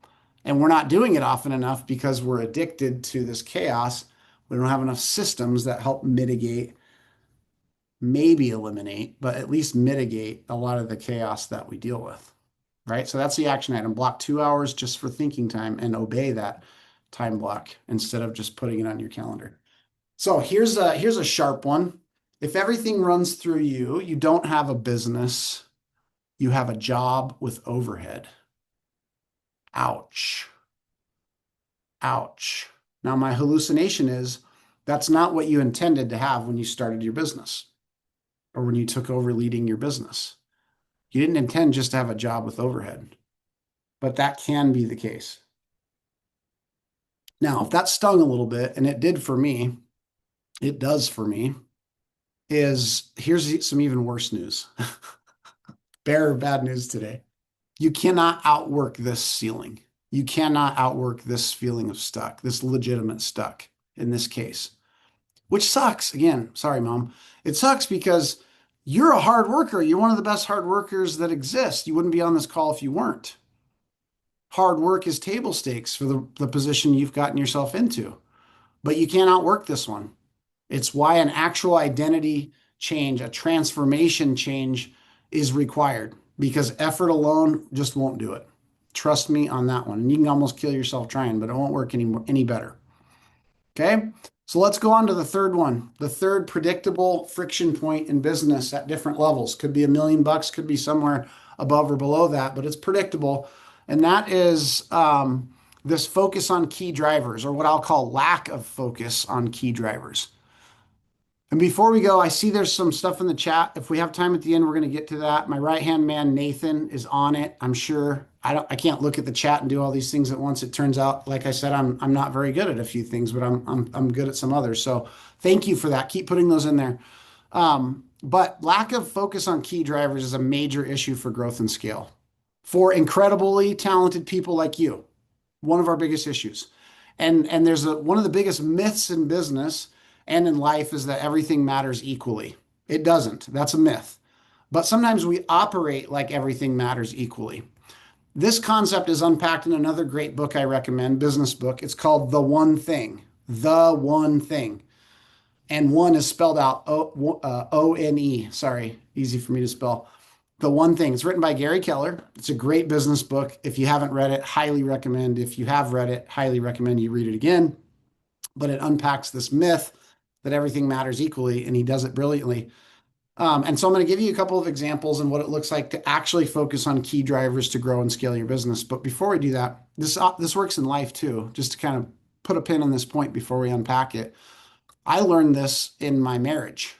And we're not doing it often enough because we're addicted to this chaos. We don't have enough systems that help mitigate, maybe eliminate, but at least mitigate a lot of the chaos that we deal with. Right? So that's the action item. Block 2 hours just for thinking time and obey that time block instead of just putting it on your calendar. So here's a sharp one. If everything runs through you, you don't have a business, you have a job with overhead. Ouch. Ouch. Now, my hallucination is that's not what you intended to have when you started your business or when you took over leading your business. You didn't intend just to have a job with overhead, but that can be the case. Now, if that stung a little bit, and it did for me, it does for me, is here's some even worse news. Bear bad news today. You cannot outwork this ceiling. You cannot outwork this feeling of stuck, this legitimate stuck in this case, which sucks. Again, sorry, mom. It sucks because you're a hard worker. You're one of the best hard workers that exist. You wouldn't be on this call if you weren't. Hard work is table stakes for the position you've gotten yourself into, but you can't outwork this one. It's why an actual identity change, a transformation change is required because effort alone just won't do it. Trust me on that one. And you can almost kill yourself trying, but it won't work any better. Okay. So let's go on to the third one. The third predictable friction point in business at different levels. Could be $1 million, could be somewhere above or below that, but it's predictable. And that is this focus on key drivers, or what I'll call lack of focus on key drivers. And before we go, I see there's some stuff in the chat. If we have time at the end, we're going to get to that. My right-hand man, Nathan, is on it, I'm sure. I can't look at the chat and do all these things at once. It turns out, like I said, I'm not very good at a few things, but I'm good at some others. So thank you for that. Keep putting those in there. But lack of focus on key drivers is a major issue for growth and scale for incredibly talented people like you. One of our biggest issues. And there's one of the biggest myths in business and in life is that everything matters equally. It doesn't. That's a myth. But sometimes we operate like everything matters equally. This concept is unpacked in another great book I recommend, business book. It's called The One Thing. The One Thing. And one is spelled out O-N-E. Sorry, easy for me to spell. The One Thing. It's written by Gary Keller. It's a great business book. If you haven't read it, highly recommend. If you have read it, highly recommend you read it again. But it unpacks this myth that everything matters equally, and he does it brilliantly. And so I'm going to give you a couple of examples and what it looks like to actually focus on key drivers to grow and scale your business. But before we do that, this works in life too, just to kind of put a pin on this point before we unpack it. I learned this in my marriage.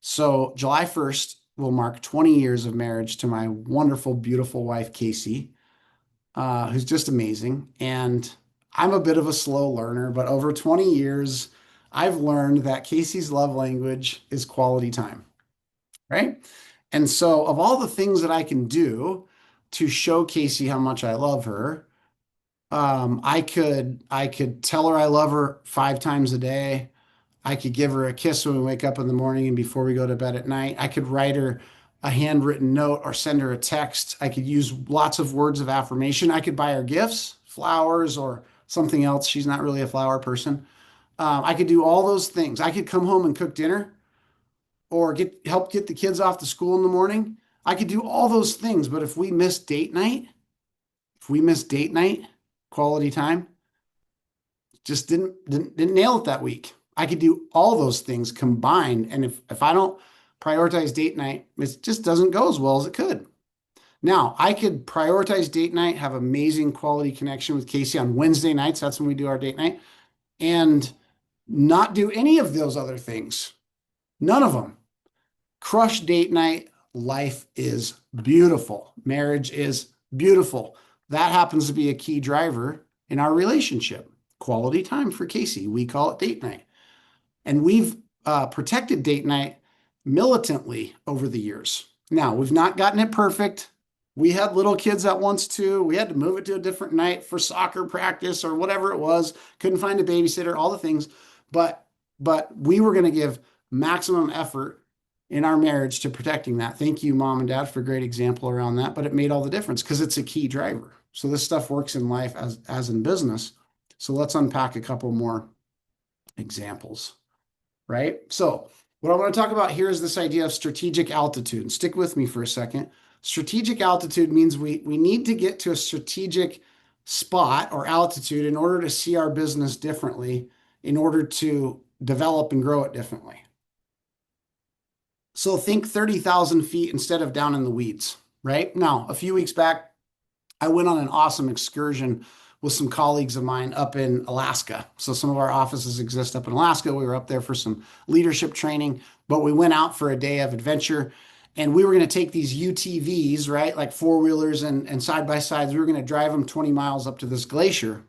So July 1st will mark 20 years of marriage to my wonderful, beautiful wife, Casey, who's just amazing. And I'm a bit of a slow learner, but over 20 years, I've learned that Casey's love language is quality time, right? And so, of all the things that I can do to show Casey how much I love her, I could tell her I love her 5 times a day. I could give her a kiss when we wake up in the morning and before we go to bed at night. I could write her a handwritten note or send her a text. I could use lots of words of affirmation. I could buy her gifts, flowers, or something else. She's not really a flower person. I could do all those things. I could come home and cook dinner or help get the kids off to school in the morning. I could do all those things, but if we miss date night, quality time, just didn't nail it that week. I could do all those things combined, and if I don't prioritize date night, it just doesn't go as well as it could. Now, I could prioritize date night, have amazing quality connection with Casey on Wednesday nights. That's when we do our date night, and not do any of those other things. None of them. Crush date night. Life is beautiful. Marriage is beautiful. That happens to be a key driver in our relationship. Quality time for Casey. We call it date night. And we've protected date night militantly over the years. Now, we've not gotten it perfect. We had little kids at once too. We had to move it to a different night for soccer practice or whatever it was. Couldn't find a babysitter, all the things. But we were going to give maximum effort in our marriage to protecting that. Thank you, mom and dad, for a great example around that. But it made all the difference because it's a key driver. So this stuff works in life as in business. So let's unpack a couple more examples, right? So what I want to talk about here is this idea of strategic altitude. And stick with me for a second. Strategic altitude means we need to get to a strategic spot or altitude in order to see our business differently, in order to develop and grow it differently. So think 30,000 feet instead of down in the weeds, right? Now, a few weeks back, I went on an awesome excursion with some colleagues of mine up in Alaska. So some of our offices exist up in Alaska. We were up there for some leadership training, but we went out for a day of adventure, and we were going to take these UTVs, right? Like four-wheelers and side-by-sides. We were going to drive them 20 miles up to this glacier,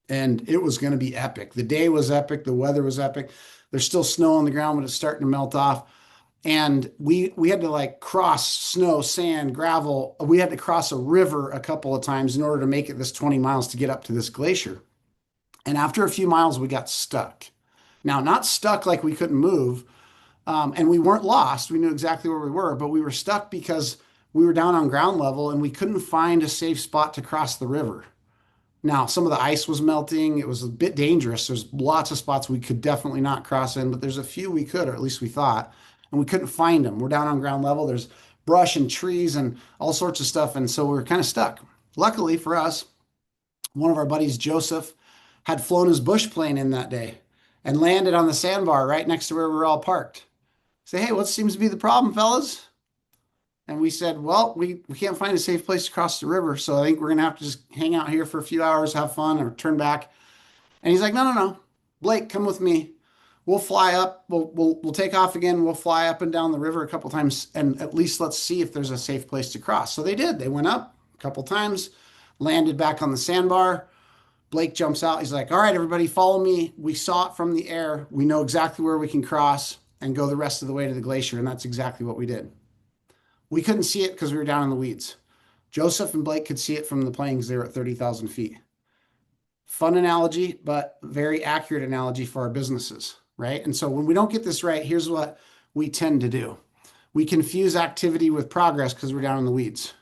and it was going to be epic. The day was epic. The weather was epic. There's still snow on the ground, but it's starting to melt off. And we had to like cross snow, sand, gravel. We had to cross a river a couple of times in order to make it this 20 miles to get up to this glacier. And after a few miles, we got stuck. Now, not stuck like we couldn't move, and we weren't lost. We knew exactly where we were, but we were stuck because we were down on ground level and we couldn't find a safe spot to cross the river. Now, some of the ice was melting. It was a bit dangerous. There's lots of spots we could definitely not cross in, but there's a few we could, or at least we thought, and we couldn't find them. We're down on ground level. There's brush and trees and all sorts of stuff, and so we were kind of stuck. Luckily for us, one of our buddies, Joseph, had flown his bush plane in that day and landed on the sandbar right next to where we were all parked. Say, hey, what seems to be the problem, fellas? And we said, well, we can't find a safe place to cross the river, so I think we're going to have to just hang out here for a few hours, have fun, or turn back. And he's like, no, no, no. Blake, come with me. We'll fly up. We'll take off again. We'll fly up and down the river a couple times, and at least let's see if there's a safe place to cross. So they did. They went up a couple times, landed back on the sandbar. Blake jumps out. He's like, all right, everybody, follow me. We saw it from the air. We know exactly where we can cross and go the rest of the way to the glacier. And that's exactly what we did. We couldn't see it because we were down in the weeds. Joseph and Blake could see it from the plane because they were at 30,000 feet. Fun analogy, but very accurate analogy for our businesses, right? And so when we don't get this right, here's what we tend to do. We confuse activity with progress because we're down in the weeds.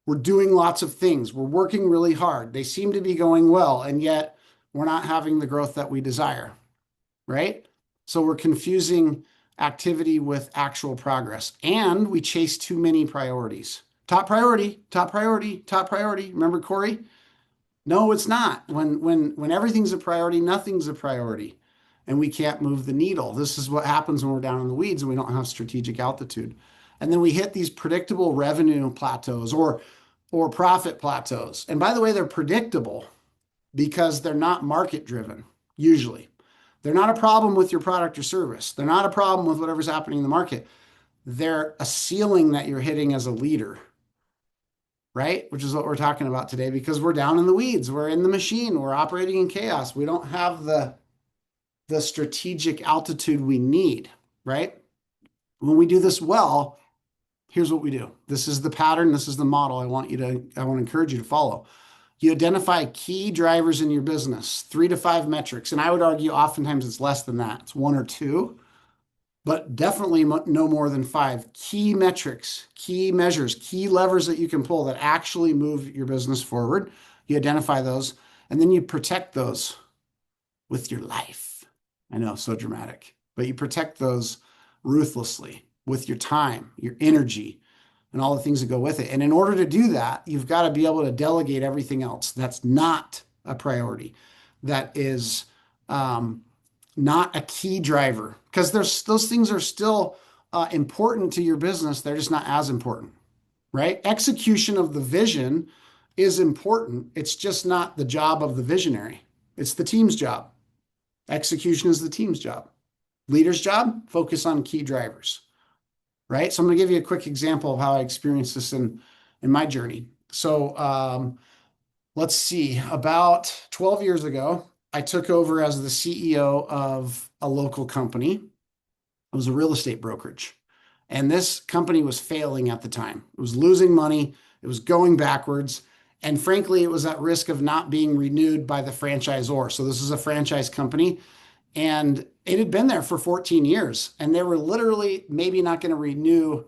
We're doing lots of things. We're working really hard. They seem to be going well, and yet we're not having the growth that we desire, right? So we're confusing activity with actual progress, and we chase too many priorities. Top priority, top priority, top priority. Remember Corey? No, it's not. When everything's a priority, nothing's a priority, and we can't move the needle. This is what happens when we're down in the weeds and we don't have strategic altitude. And then we hit these predictable revenue plateaus or profit plateaus. And by the way, they're predictable because they're not market driven, usually. They're not a problem with your product or service. They're not a problem with whatever's happening in the market. They're a ceiling that you're hitting as a leader, right? Which is what we're talking about today because we're down in the weeds. We're in the machine. We're operating in chaos. We don't have the strategic altitude we need, right? When we do this well, here's what we do. This is the pattern. This is the model I want to encourage you to follow. You identify key drivers in your business, 3 to 5 metrics. And I would argue oftentimes it's less than that. It's 1 or 2, but definitely no more than 5 key metrics, key measures, key levers that you can pull that actually move your business forward. You identify those, and then you protect those with your life. I know, so dramatic, but you protect those ruthlessly. with your time, your energy, and all the things that go with it. And in order to do that, you've got to be able to delegate everything else that's not a priority, that is um, not a key driver, because there's those things are still important to your business. They're just not as important, right? Execution of the vision is important. It's just not the job of the visionary. It's the team's job. Execution is the team's job. Leader's job, focus on key drivers, right? So I'm going to give you a quick example of how I experienced this in my journey. So let's see, about 12 years ago, I took over as the CEO of a local company. It was a real estate brokerage. And this company was failing at the time. It was losing money, it was going backwards. And frankly, it was at risk of not being renewed by the franchisor. So this is a franchise company, and it had been there for 14 years. And they were literally maybe not going to renew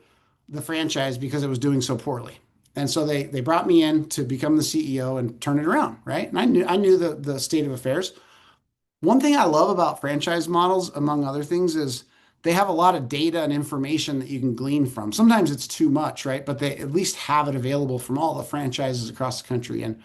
the franchise because it was doing so poorly. And so they brought me in to become the CEO and turn it around, right? And I knew the state of affairs. One thing I love about franchise models, among other things, is they have a lot of data and information that you can glean from. Sometimes it's too much, right? But they at least have it available from all the franchises across the country. And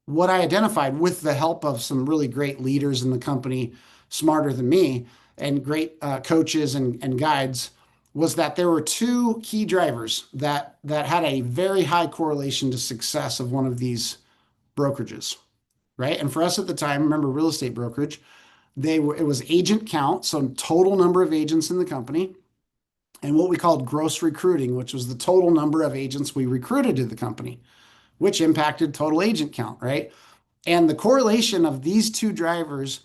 what I identified with the help of some really great leaders in the company, smarter than me, and great coaches and guides, was that there were two key drivers that had a very high correlation to success of one of these brokerages, right? And for us at the time, remember real estate brokerage, it was agent count, so total number of agents in the company, and what we called gross recruiting, which was the total number of agents we recruited to the company, which impacted total agent count, right? And the correlation of these two drivers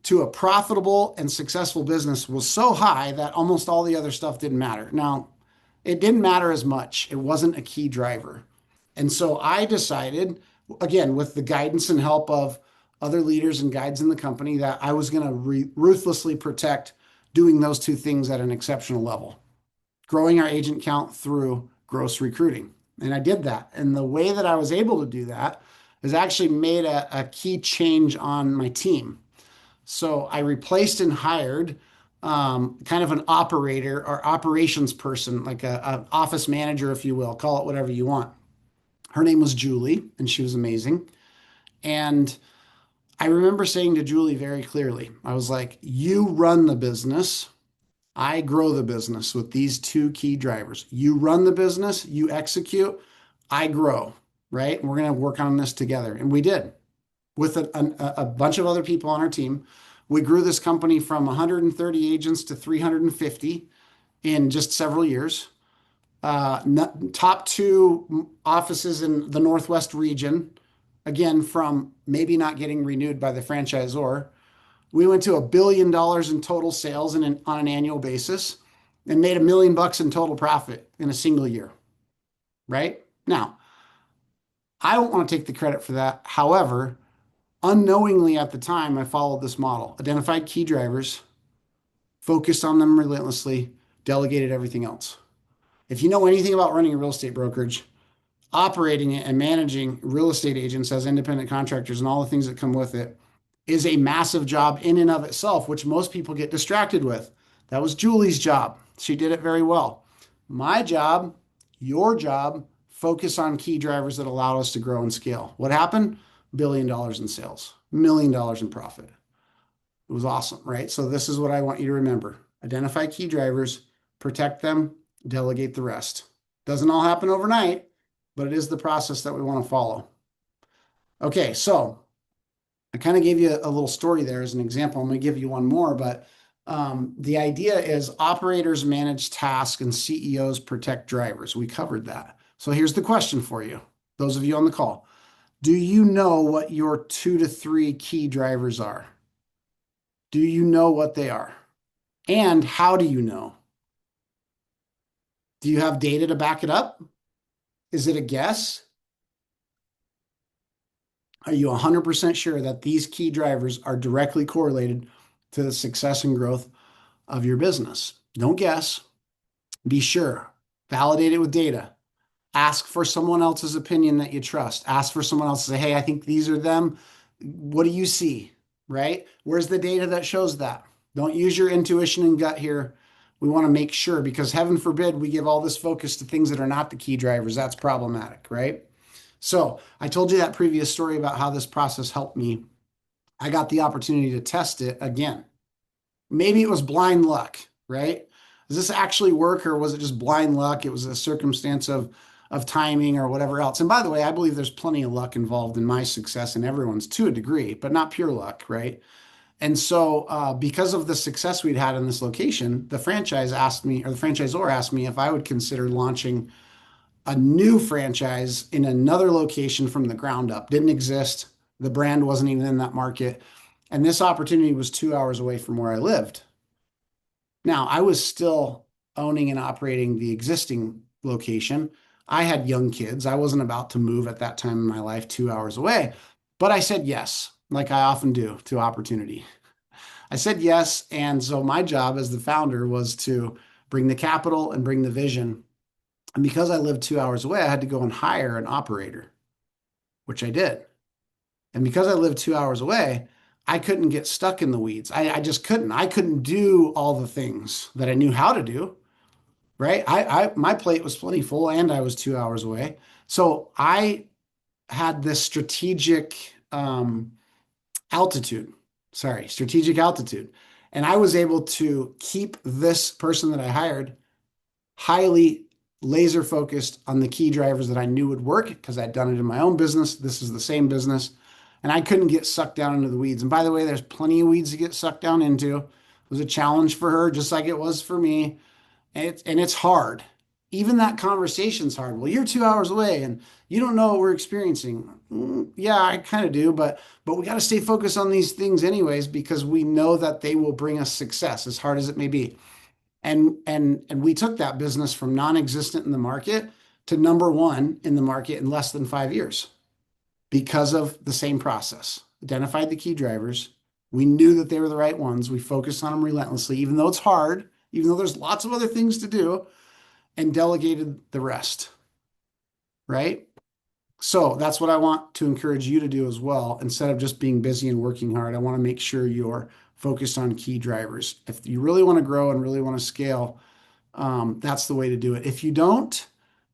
to a profitable and successful business was so high that almost all the other stuff didn't matter. Now, it didn't matter as much. It wasn't a key driver. And so I decided, again, with the guidance and help of other leaders and guides in the company, that I was going to ruthlessly protect doing those two things at an exceptional level, growing our agent count through gross recruiting. And I did that. And the way that I was able to do that has actually made a key change on my team. So I replaced and hired kind of an operator or operations person, like an office manager, if you will, call it whatever you want. Her name was Julie, and she was amazing. And I remember saying to Julie very clearly, I was like, you run the business. I grow the business with these two key drivers. You run the business, you execute, I grow, right? And we're going to work on this together. And we did with a bunch of other people on our team. We grew this company from 130 agents to 350 in just several years. Top two offices in the Northwest region, again, from maybe not getting renewed by the franchisor. We went to $1 billion in total sales on an annual basis and made $1 million in total profit in a single year, right? Now, I don't want to take the credit for that. However, unknowingly at the time, I followed this model, identified key drivers, focused on them relentlessly, delegated everything else. If you know anything about running a real estate brokerage, operating it and managing real estate agents as independent contractors and all the things that come with it is a massive job in and of itself, which most people get distracted with. That was Julie's job. She did it very well. My job, your job, focus on key drivers that allow us to grow and scale. What happened? $1 billion in sales, $1 million in profit. It was awesome, right? So this is what I want you to remember. Identify key drivers, protect them, delegate the rest. Doesn't all happen overnight, but it is the process that we want to follow. Okay, so I kind of gave you a little story there as an example. I'm going to give you one more, but the idea is operators manage tasks and CEOs protect drivers. We covered that. So here's the question for you, those of you on the call. Do you know what your 2 to 3 key drivers are? Do you know what they are? And how do you know? Do you have data to back it up? Is it a guess? Are you 100% sure that these key drivers are directly correlated to the success and growth of your business? Don't guess. Be sure. Validate it with data. Ask for someone else's opinion that you trust. Ask for someone else to say, hey, I think these are them. What do you see? Right? Where's the data that shows that? Don't use your intuition and gut here. We want to make sure because heaven forbid we give all this focus to things that are not the key drivers. That's problematic, right? So I told you that previous story about how this process helped me. I got the opportunity to test it again. Maybe it was blind luck, right? Does this actually work or was it just blind luck? It was a circumstance of timing or whatever else. And by the way, I believe there's plenty of luck involved in my success and everyone's to a degree, but not pure luck, right? And so, because of the success we'd had in this location, the franchise asked me, or the franchisor asked me if I would consider launching a new franchise in another location from the ground up. Didn't exist. The brand wasn't even in that market. And this opportunity was 2 hours away from where I lived. Now, I was still owning and operating the existing location. I had young kids. I wasn't about to move at that time in my life 2 hours away, but I said yes, like I often do to opportunity. I said yes. And so my job as the founder was to bring the capital and bring the vision. And because I lived 2 hours away, I had to go and hire an operator, which I did. And because I lived 2 hours away, I couldn't get stuck in the weeds. I just couldn't. I couldn't do all the things that I knew how to do, right? My plate was plenty full and I was 2 hours away. So I had this altitude, strategic altitude. And I was able to keep this person that I hired highly laser focused on the key drivers that I knew would work because I'd done it in my own business. This is the same business. And I couldn't get sucked down into the weeds. And by the way, there's plenty of weeds to get sucked down into. It was a challenge for her, just like it was for me. And it's hard. Even that conversation's hard. Well, you're 2 hours away and you don't know what we're experiencing. Yeah, I kind of do, but we got to stay focused on these things anyways because we know that they will bring us success, as hard as it may be. And we took that business from non-existent in the market to number one in the market in less than 5 years because of the same process. Identified the key drivers. We knew that they were the right ones. We focused on them relentlessly, even though it's hard, even though there's lots of other things to do, and delegated the rest, right? So that's what I want to encourage you to do as well. Instead of just being busy and working hard, I want to make sure you're focused on key drivers. If you really want to grow and really want to scale, that's the way to do it. If you don't,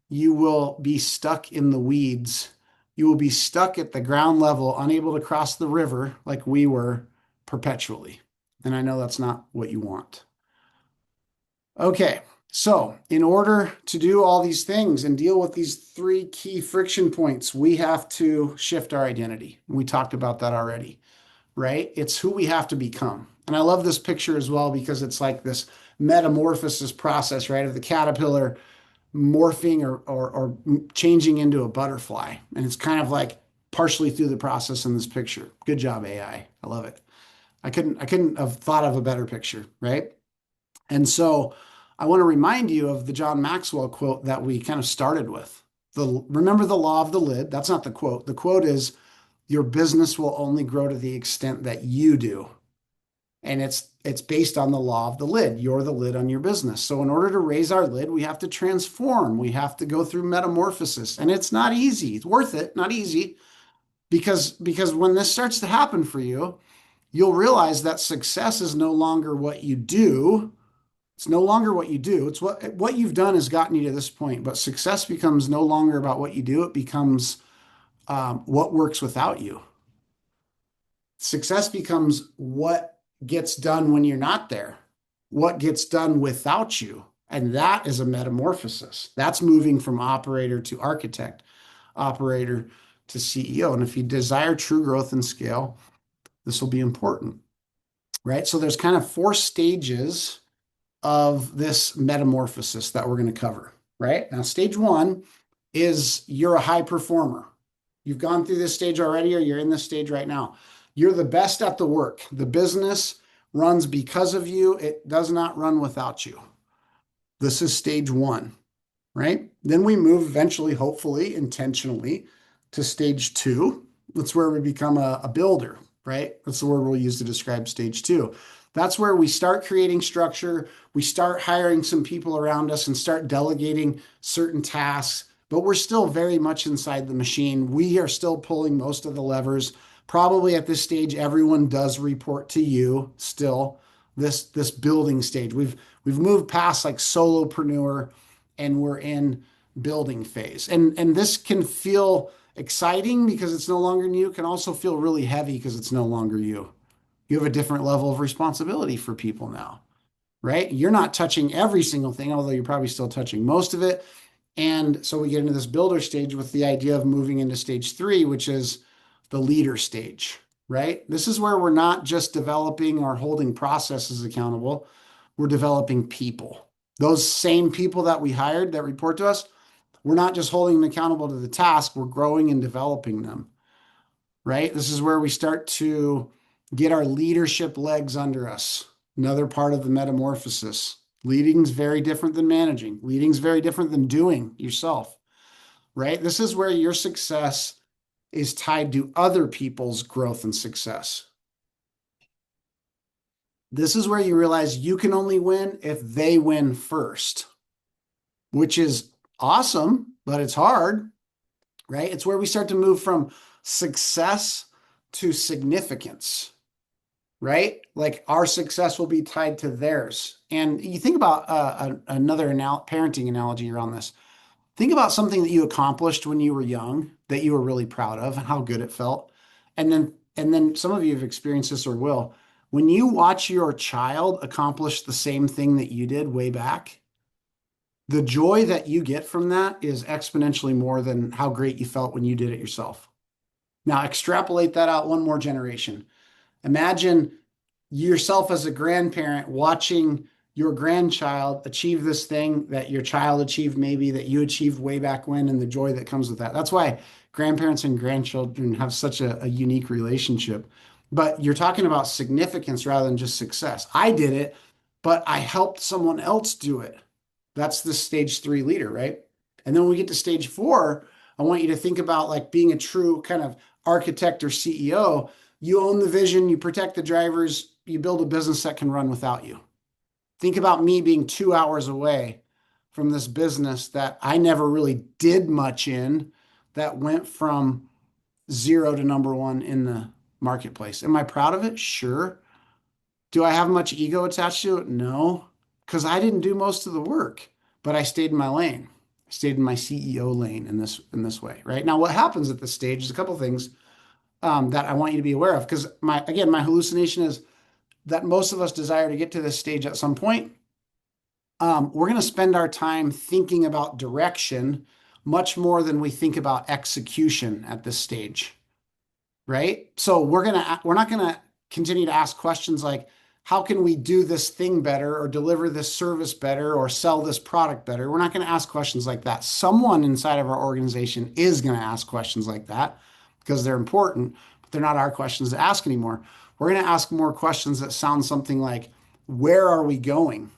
you will be stuck in the weeds. You will be stuck at the ground level, unable to cross the river like we were perpetually. And I know that's not what you want. Okay, so in order to do all these things and deal with these three key friction points, we have to shift our identity. We talked about that already, right? It's who we have to become. And I love this picture as well because it's like this metamorphosis process, right? Of the caterpillar morphing or changing into a butterfly. And it's kind of like partially through the process in this picture. Good job, AI. I love it. I couldn't have thought of a better picture, right? And so I want to remind you of the John Maxwell quote that we kind of started with. Remember the law of the lid. That's not the quote. The quote is, your business will only grow to the extent that you do. And it's based on the law of the lid. You're the lid on your business. So in order to raise our lid, we have to transform. We have to go through metamorphosis. And it's not easy. It's worth it, not easy. Because when this starts to happen for you, you'll realize that success is no longer what you do. It's no longer what you do. It's what you've done has gotten you to this point. But success becomes no longer about what you do. It becomes what works without you. Success becomes what gets done when you're not there, what gets done without you. And that is a metamorphosis. That's moving from operator to architect, operator to CEO. And if you desire true growth and scale, this will be important, right? So there's kind of four stages of this metamorphosis that we're going to cover, right? Now, stage one is you're a high performer. You've gone through this stage already, or you're in this stage right now. You're the best at the work. The business runs because of you. It does not run without you. This is stage one, right? Then we move eventually, hopefully, intentionally to stage two. That's where we become a builder, right? That's the word we'll use to describe stage two. That's where we start creating structure. We start hiring some people around us and start delegating certain tasks, but we're still very much inside the machine. We are still pulling most of the levers. Probably at this stage, everyone does report to you still. this building stage. We've moved past like solopreneur and we're in building phase. And this can feel exciting because it's no longer you. It can also feel really heavy because it's no longer you. You have a different level of responsibility for people now, right? You're not touching every single thing, although you're probably still touching most of it. And so we get into this builder stage with the idea of moving into stage three, which is the leader stage, right? This is where we're not just developing or holding processes accountable, we're developing people. Those same people that we hired that report to us, we're not just holding them accountable to the task, we're growing and developing them, right? This is where we start to get our leadership legs under us. Another part of the metamorphosis. Leading is very different than managing. Leading is very different than doing yourself, right? This is where your success is tied to other people's growth and success. This is where you realize you can only win if they win first, which is awesome, but it's hard, right? It's where we start to move from success to significance, right? Like our success will be tied to theirs. And you think about another parenting analogy around this. Think about something that you accomplished when you were young that you were really proud of and how good it felt. And then some of you have experienced this or will. When you watch your child accomplish the same thing that you did way back, the joy that you get from that is exponentially more than how great you felt when you did it yourself. Now, extrapolate that out one more generation. Imagine yourself as a grandparent watching your grandchild achieve this thing that your child achieved, maybe that you achieved way back when, and the joy that comes with that. That's why grandparents and grandchildren have such a unique relationship. But you're talking about significance rather than just success. I did it, but I helped someone else do it. That's the stage three leader, right? And then when we get to stage four, I want you to think about like being a true kind of architect or CEO. You own the vision, you protect the drivers, you build a business that can run without you. Think about me being 2 hours away from this business that I never really did much in, that went from zero to number one in the marketplace. Am I proud of it? Sure. Do I have much ego attached to it? No, because I didn't do most of the work, but I stayed in my lane. I stayed in my CEO lane in this way, right? Now, what happens at this stage is a couple of things that I want you to be aware of, because my hallucination is that most of us desire to get to this stage at some point. We're going to spend our time thinking about direction much more than we think about execution at this stage, right? So we're not going to continue to ask questions like, how can we do this thing better or deliver this service better or sell this product better? We're not going to ask questions like that. Someone inside of our organization is going to ask questions like that because they're important, but they're not our questions to ask anymore. We're going to ask more questions that sound something like, where are we going?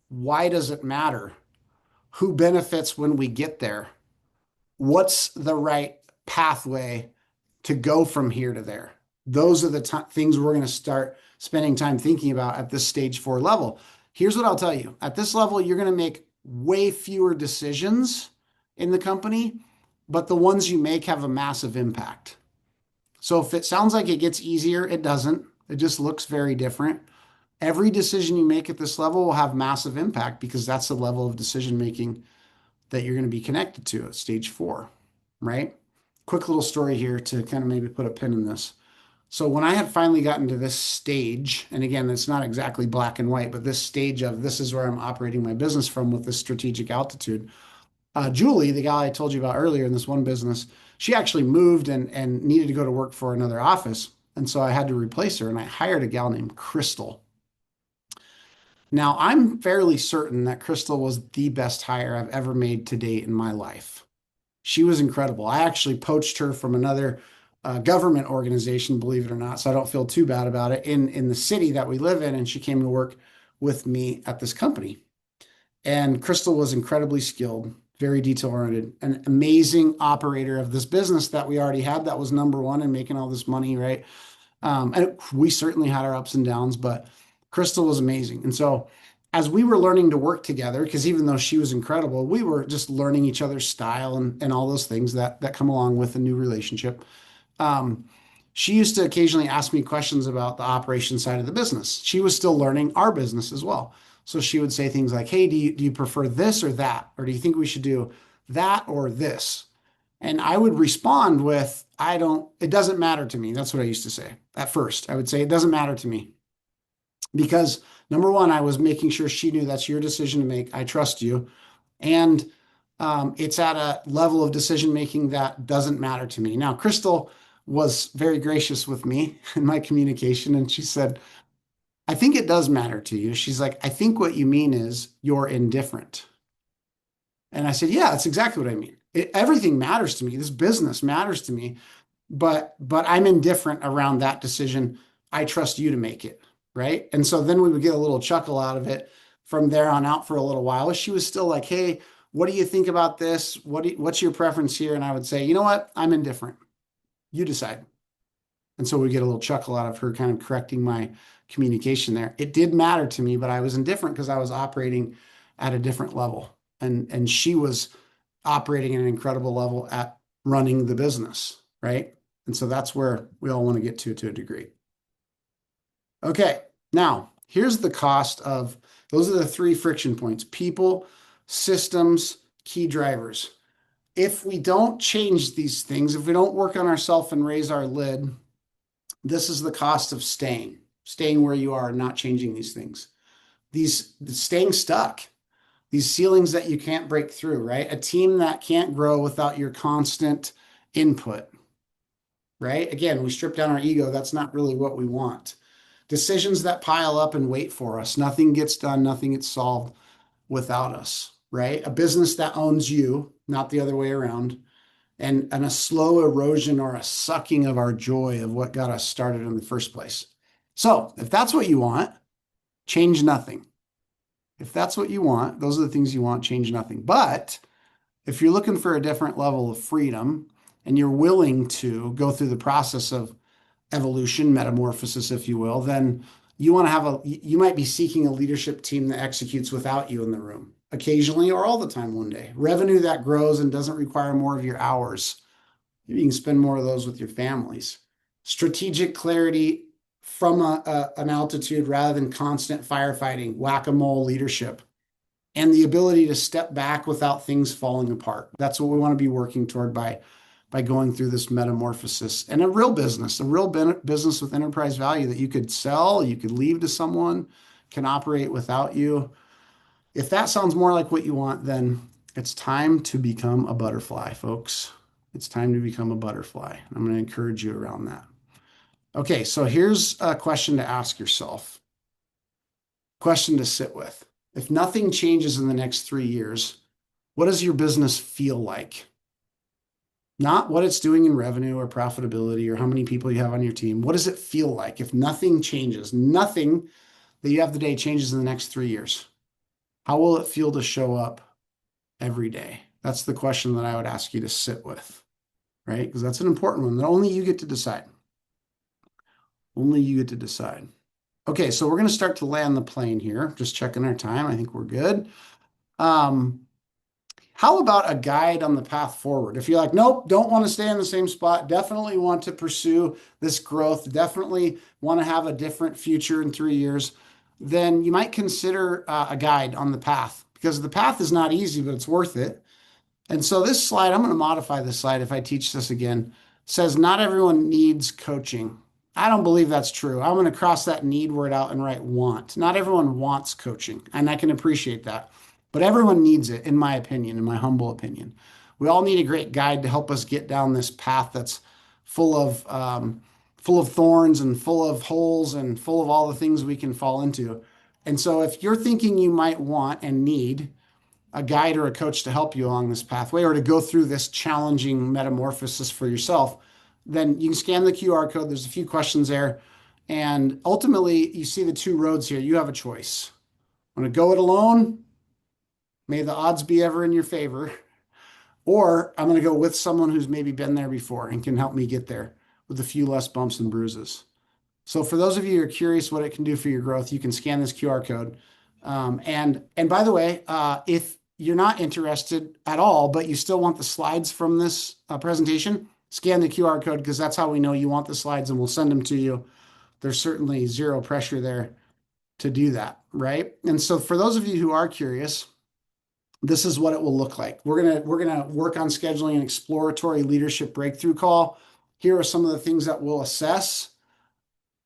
Why does it matter? Who benefits when we get there? What's the right pathway to go from here to there? Those are the things we're going to start spending time thinking about at this stage four level. Here's what I'll tell you. At this level, you're going to make way fewer decisions in the company, but the ones you make have a massive impact. So if it sounds like it gets easier, it doesn't. It just looks very different. Every decision you make at this level will have massive impact because that's the level of decision making that you're going to be connected to at stage four, right? Quick little story here to kind of maybe put a pin in this. So when I had finally gotten to this stage, and again, it's not exactly black and white, but this stage of this is where I'm operating my business from with this strategic altitude. Julie, the gal I told you about earlier in this one business, she actually moved and needed to go to work for another office. And so I had to replace her and I hired a gal named Crystal. Now, I'm fairly certain that Crystal was the best hire I've ever made to date in my life. She was incredible. I actually poached her from another government organization, believe it or not, so I don't feel too bad about it, in the city that we live in, and she came to work with me at this company. And Crystal was incredibly skilled, very detail-oriented, an amazing operator of this business that we already had that was number one and making all this money, right? And we certainly had our ups and downs, but Crystal was amazing. And so as we were learning to work together, because even though she was incredible, we were just learning each other's style and all those things that come along with a new relationship. Um, She used to occasionally ask me questions about the operation side of the business. She was still learning our business as well. So she would say things like, "Hey, do you prefer this or that? Or do you think we should do that or this?" And I would respond with, it doesn't matter to me. That's what I used to say at first. I would say, it doesn't matter to me because number one, I was making sure she knew that's your decision to make. I trust you. And it's at a level of decision making that doesn't matter to me. Now, Crystal was very gracious with me in my communication, and she said, I think it does matter to you. She's like, I think what you mean is you're indifferent. And I said, yeah, that's exactly what I mean. Everything matters to me. This business matters to me, but I'm indifferent around that decision. I trust you to make it, right? And so then we would get a little chuckle out of it from there on out for a little while. She was still like, "Hey, what do you think about this? What's your preference here?" And I would say, "You know what? I'm indifferent. You decide." And so we get a little chuckle out of her kind of correcting my communication there. It did matter to me, but I was indifferent because I was operating at a different level. And she was operating at an incredible level at running the business, right? And so that's where we all want to get to a degree. Okay, now here's the cost of those are the three friction points: people, systems, key drivers. If we don't change these things, if we don't work on ourselves and raise our lid, this is the cost of staying where you are and not changing these things. These staying stuck, these ceilings that you can't break through, right? A team that can't grow without your constant input, right? Again, we strip down our ego. That's not really what we want. Decisions that pile up and wait for us. Nothing gets done, nothing gets solved without us, right? A business that owns you, not the other way around, and a slow erosion or a sucking of our joy of what got us started in the first place. So, if that's what you want, change nothing. If that's what you want, those are the things you want, change nothing. But if you're looking for a different level of freedom and you're willing to go through the process of evolution, metamorphosis, if you will, then you might be seeking a leadership team that executes without you in the room, occasionally or all the time one day. Revenue that grows and doesn't require more of your hours. You can spend more of those with your families. Strategic clarity from an altitude rather than constant firefighting, whack-a-mole leadership, and the ability to step back without things falling apart. That's what we want to be working toward by going through this metamorphosis. And a real business with enterprise value that you could sell, you could leave to someone, can operate without you. If that sounds more like what you want, then it's time to become a butterfly, folks. It's time to become a butterfly. I'm going to encourage you around that. Okay, so here's a question to ask yourself, question to sit with. If nothing changes in the next 3 years, what does your business feel like? Not what it's doing in revenue or profitability or how many people you have on your team. What does it feel like if nothing changes? Nothing that you have today changes in the next 3 years. How will it feel to show up every day? That's the question that I would ask you to sit with, right? Because that's an important one that only you get to decide. Only you get to decide. Okay, so we're going to start to land the plane here. Just checking our time. I think we're good. Um, how about a guide on the path forward? If you're like, nope, don't want to stay in the same spot, definitely want to pursue this growth, definitely want to have a different future in 3 years, then you might consider a guide on the path because the path is not easy, but it's worth it. And so this slide, I'm going to modify this slide if I teach this again, says not everyone needs coaching. I don't believe that's true. I'm going to cross that need word out and write want. Not everyone wants coaching, and I can appreciate that. But everyone needs it, in my opinion, in my humble opinion. We all need a great guide to help us get down this path that's full of full of thorns and full of holes and full of all the things we can fall into. And so if you're thinking you might want and need a guide or a coach to help you along this pathway or to go through this challenging metamorphosis for yourself, then you can scan the QR code. There's a few questions there. And ultimately, you see the two roads here. You have a choice. Want to go it alone? May the odds be ever in your favor. Or I'm going to go with someone who's maybe been there before and can help me get there with a few less bumps and bruises. So for those of you who are curious what it can do for your growth, you can scan this QR code. And by the way, if you're not interested at all, but you still want the slides from this presentation, scan the QR code because that's how we know you want the slides and we'll send them to you. There's certainly zero pressure there to do that, right? And so for those of you who are curious, this is what it will look like. We're gonna work on scheduling an exploratory leadership breakthrough call. Here are some of the things that we'll assess.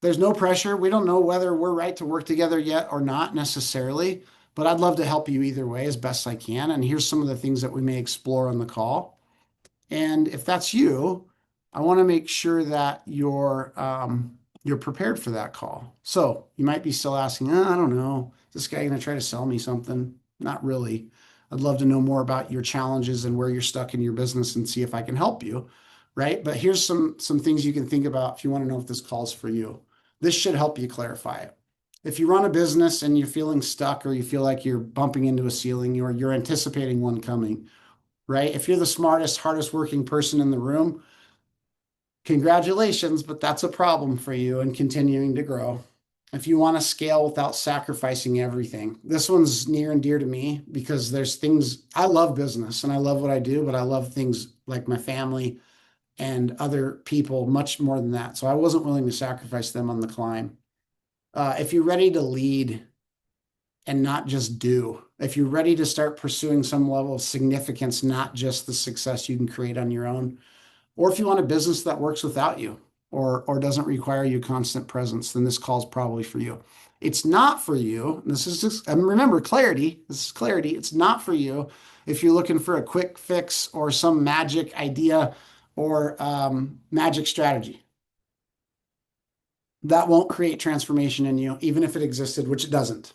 There's no pressure. We don't know whether we're right to work together yet or not necessarily, but I'd love to help you either way as best I can. And here's some of the things that we may explore on the call. And if that's you, I want to make sure that you're prepared for that call. So you might be still asking, I don't know, is this guy going to try to sell me something? Not really. I'd love to know more about your challenges and where you're stuck in your business and see if I can help you, right? But here's some things you can think about if you want to know if this call's for you. This should help you clarify it. If you run a business and you're feeling stuck or you feel like you're bumping into a ceiling or you're anticipating one coming, right? If you're the smartest, hardest working person in the room, congratulations, but that's a problem for you and continuing to grow. If you want to scale without sacrificing everything, this one's near and dear to me because there's things I love business and I love what I do, but I love things like my family and other people much more than that. So I wasn't willing to sacrifice them on the climb. If you're ready to lead and not just do, if you're ready to start pursuing some level of significance, not just the success you can create on your own, or if you want a business that works without you or doesn't require your constant presence, then this call is probably for you. It's not for you. This is just, and remember, clarity. This is clarity. It's not for you if you're looking for a quick fix or some magic idea or magic strategy. That won't create transformation in you, even if it existed, which it doesn't.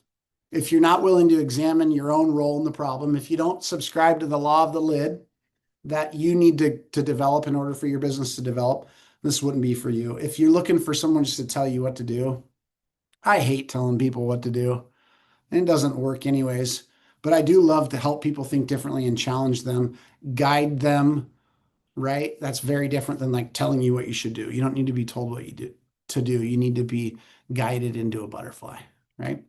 If you're not willing to examine your own role in the problem, if you don't subscribe to the law of the lid, that you need to develop in order for your business to develop, this wouldn't be for you. If you're looking for someone just to tell you what to do, I hate telling people what to do. And it doesn't work anyways. But I do love to help people think differently and challenge them, guide them, right? That's very different than like telling you what you should do. You don't need to be told what you do to do. You need to be guided into a butterfly, right?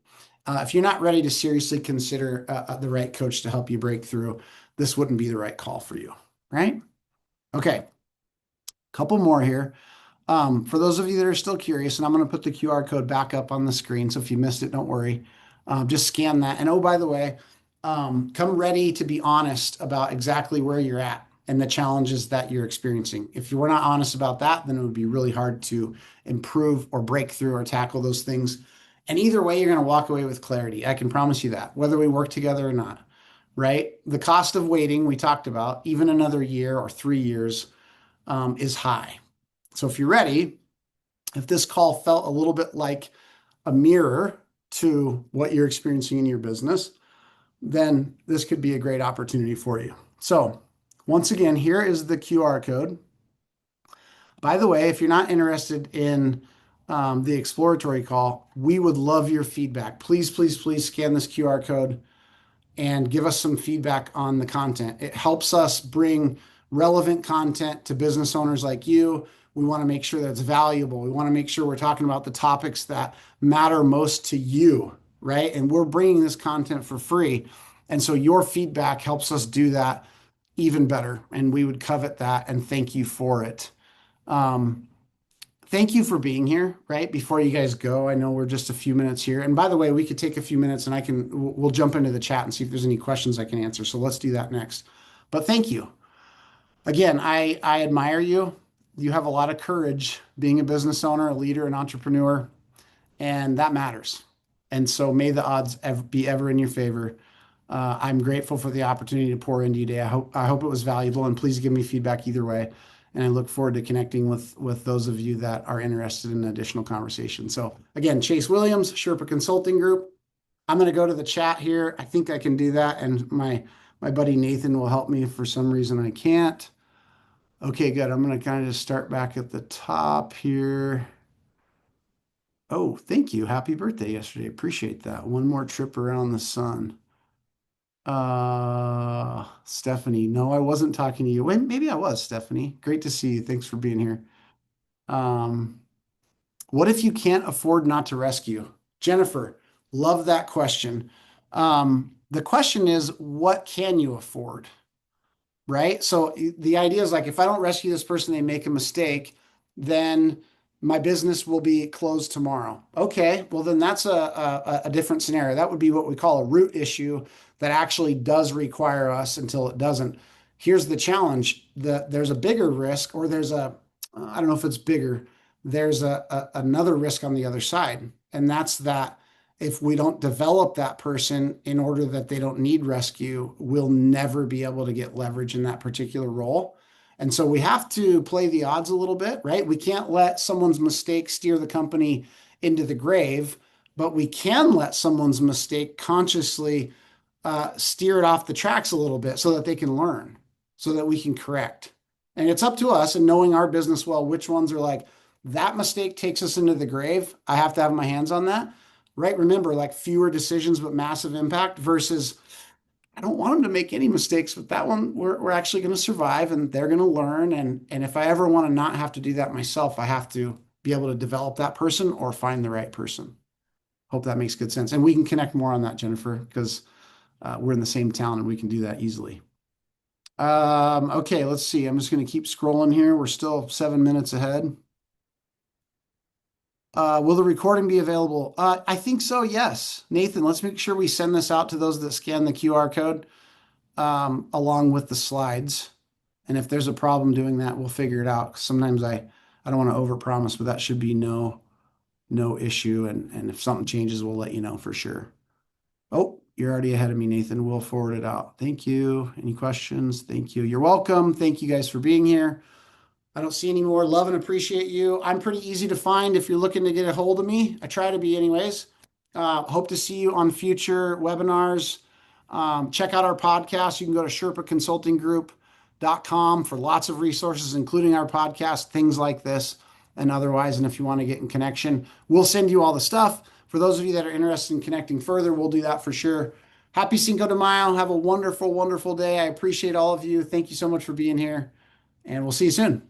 If you're not ready to seriously consider the right coach to help you break through, this wouldn't be the right call for you, right? Okay, couple more here. For those of you that are still curious, and I'm going to put the QR code back up on the screen. So if you missed it, don't worry. Just scan that. And oh, by the way, come ready to be honest about exactly where you're at and the challenges that you're experiencing. If you were not honest about that, then it would be really hard to improve or break through or tackle those things. And either way, you're going to walk away with clarity. I can promise you that, whether we work together or not, right? The cost of waiting, we talked about, even another year or 3 years, is high. So if you're ready, if this call felt a little bit like a mirror to what you're experiencing in your business, then this could be a great opportunity for you. So once again, here is the QR code. By the way, if you're not interested in the exploratory call, we would love your feedback. Please, please, please scan this QR code and give us some feedback on the content. It helps us bring relevant content to business owners like you. We want to make sure that it's valuable. We want to make sure we're talking about the topics that matter most to you, right? And we're bringing this content for free. And so your feedback helps us do that even better. And we would covet that and thank you for it. Um, Thank you for being here, right? Before you guys go, I know we're just a few minutes here. And by the way, we could take a few minutes and we'll jump into the chat and see if there's any questions I can answer. So let's do that next. But thank you. Again, I admire you. You have a lot of courage being a business owner, a leader, an entrepreneur, and that matters. And so may the odds be ever in your favor. I'm grateful for the opportunity to pour into you today. I hope it was valuable, and please give me feedback either way. And I look forward to connecting with those of you that are interested in additional conversation. So again, Chase Williams, Sherpa Consulting Group. I'm going to go to the chat here. I think I can do that, and my buddy Nathan will help me if for some reason I can't. Okay, good. I'm going to kind of just start back at the top here. Oh, thank you. Happy birthday yesterday. Appreciate that. One more trip around the sun. Stephanie, no, I wasn't talking to you. Wait, maybe I was, Stephanie. Great to see you. Thanks for being here. Um, what if you can't afford not to rescue? Jennifer, love that question. The question is, what can you afford? right? So the idea is like, if I don't rescue this person, they make a mistake, then my business will be closed tomorrow. Okay, well, then that's a different scenario. That would be what we call a root issue that actually does require us until it doesn't. Here's the challenge. There's a bigger risk, or I don't know if it's bigger, there's another risk on the other side. And that's that if we don't develop that person in order that they don't need rescue, we'll never be able to get leverage in that particular role. And so we have to play the odds a little bit, right? We can't let someone's mistake steer the company into the grave, but we can let someone's mistake consciously steer it off the tracks a little bit so that they can learn, so that we can correct. And it's up to us and knowing our business well, which ones are like, that mistake takes us into the grave. I have to have my hands on that, right? Remember, like fewer decisions, but massive impact versus I don't want them to make any mistakes, but that one we're actually going to survive and they're going to learn. And if I ever want to not have to do that myself, I have to be able to develop that person or find the right person. Hope that makes good sense. And we can connect more on that, Jennifer, because we're in the same town and we can do that easily. Okay, let's see. I'm just going to keep scrolling here. We're still 7 minutes ahead. Will the recording be available? I think so, yes. Nathan, let's make sure we send this out to those that scan the QR code along with the slides. And if there's a problem doing that, we'll figure it out. Sometimes I don't want to overpromise, but that should be no issue. And if something changes, we'll let you know for sure. Oh, you're already ahead of me, Nathan. We'll forward it out. Thank you. Any questions? Thank you. You're welcome. Thank you guys for being here. I don't see any more. Love and appreciate you. I'm pretty easy to find if you're looking to get a hold of me. I try to be, anyways. Hope to see you on future webinars. Check out our podcast. You can go to sherpaconsultinggroup.com for lots of resources, including our podcast, things like this and otherwise. And if you want to get in connection, we'll send you all the stuff. For those of you that are interested in connecting further, we'll do that for sure. Happy Cinco de Mayo. Have a wonderful, wonderful day. I appreciate all of you. Thank you so much for being here, and we'll see you soon.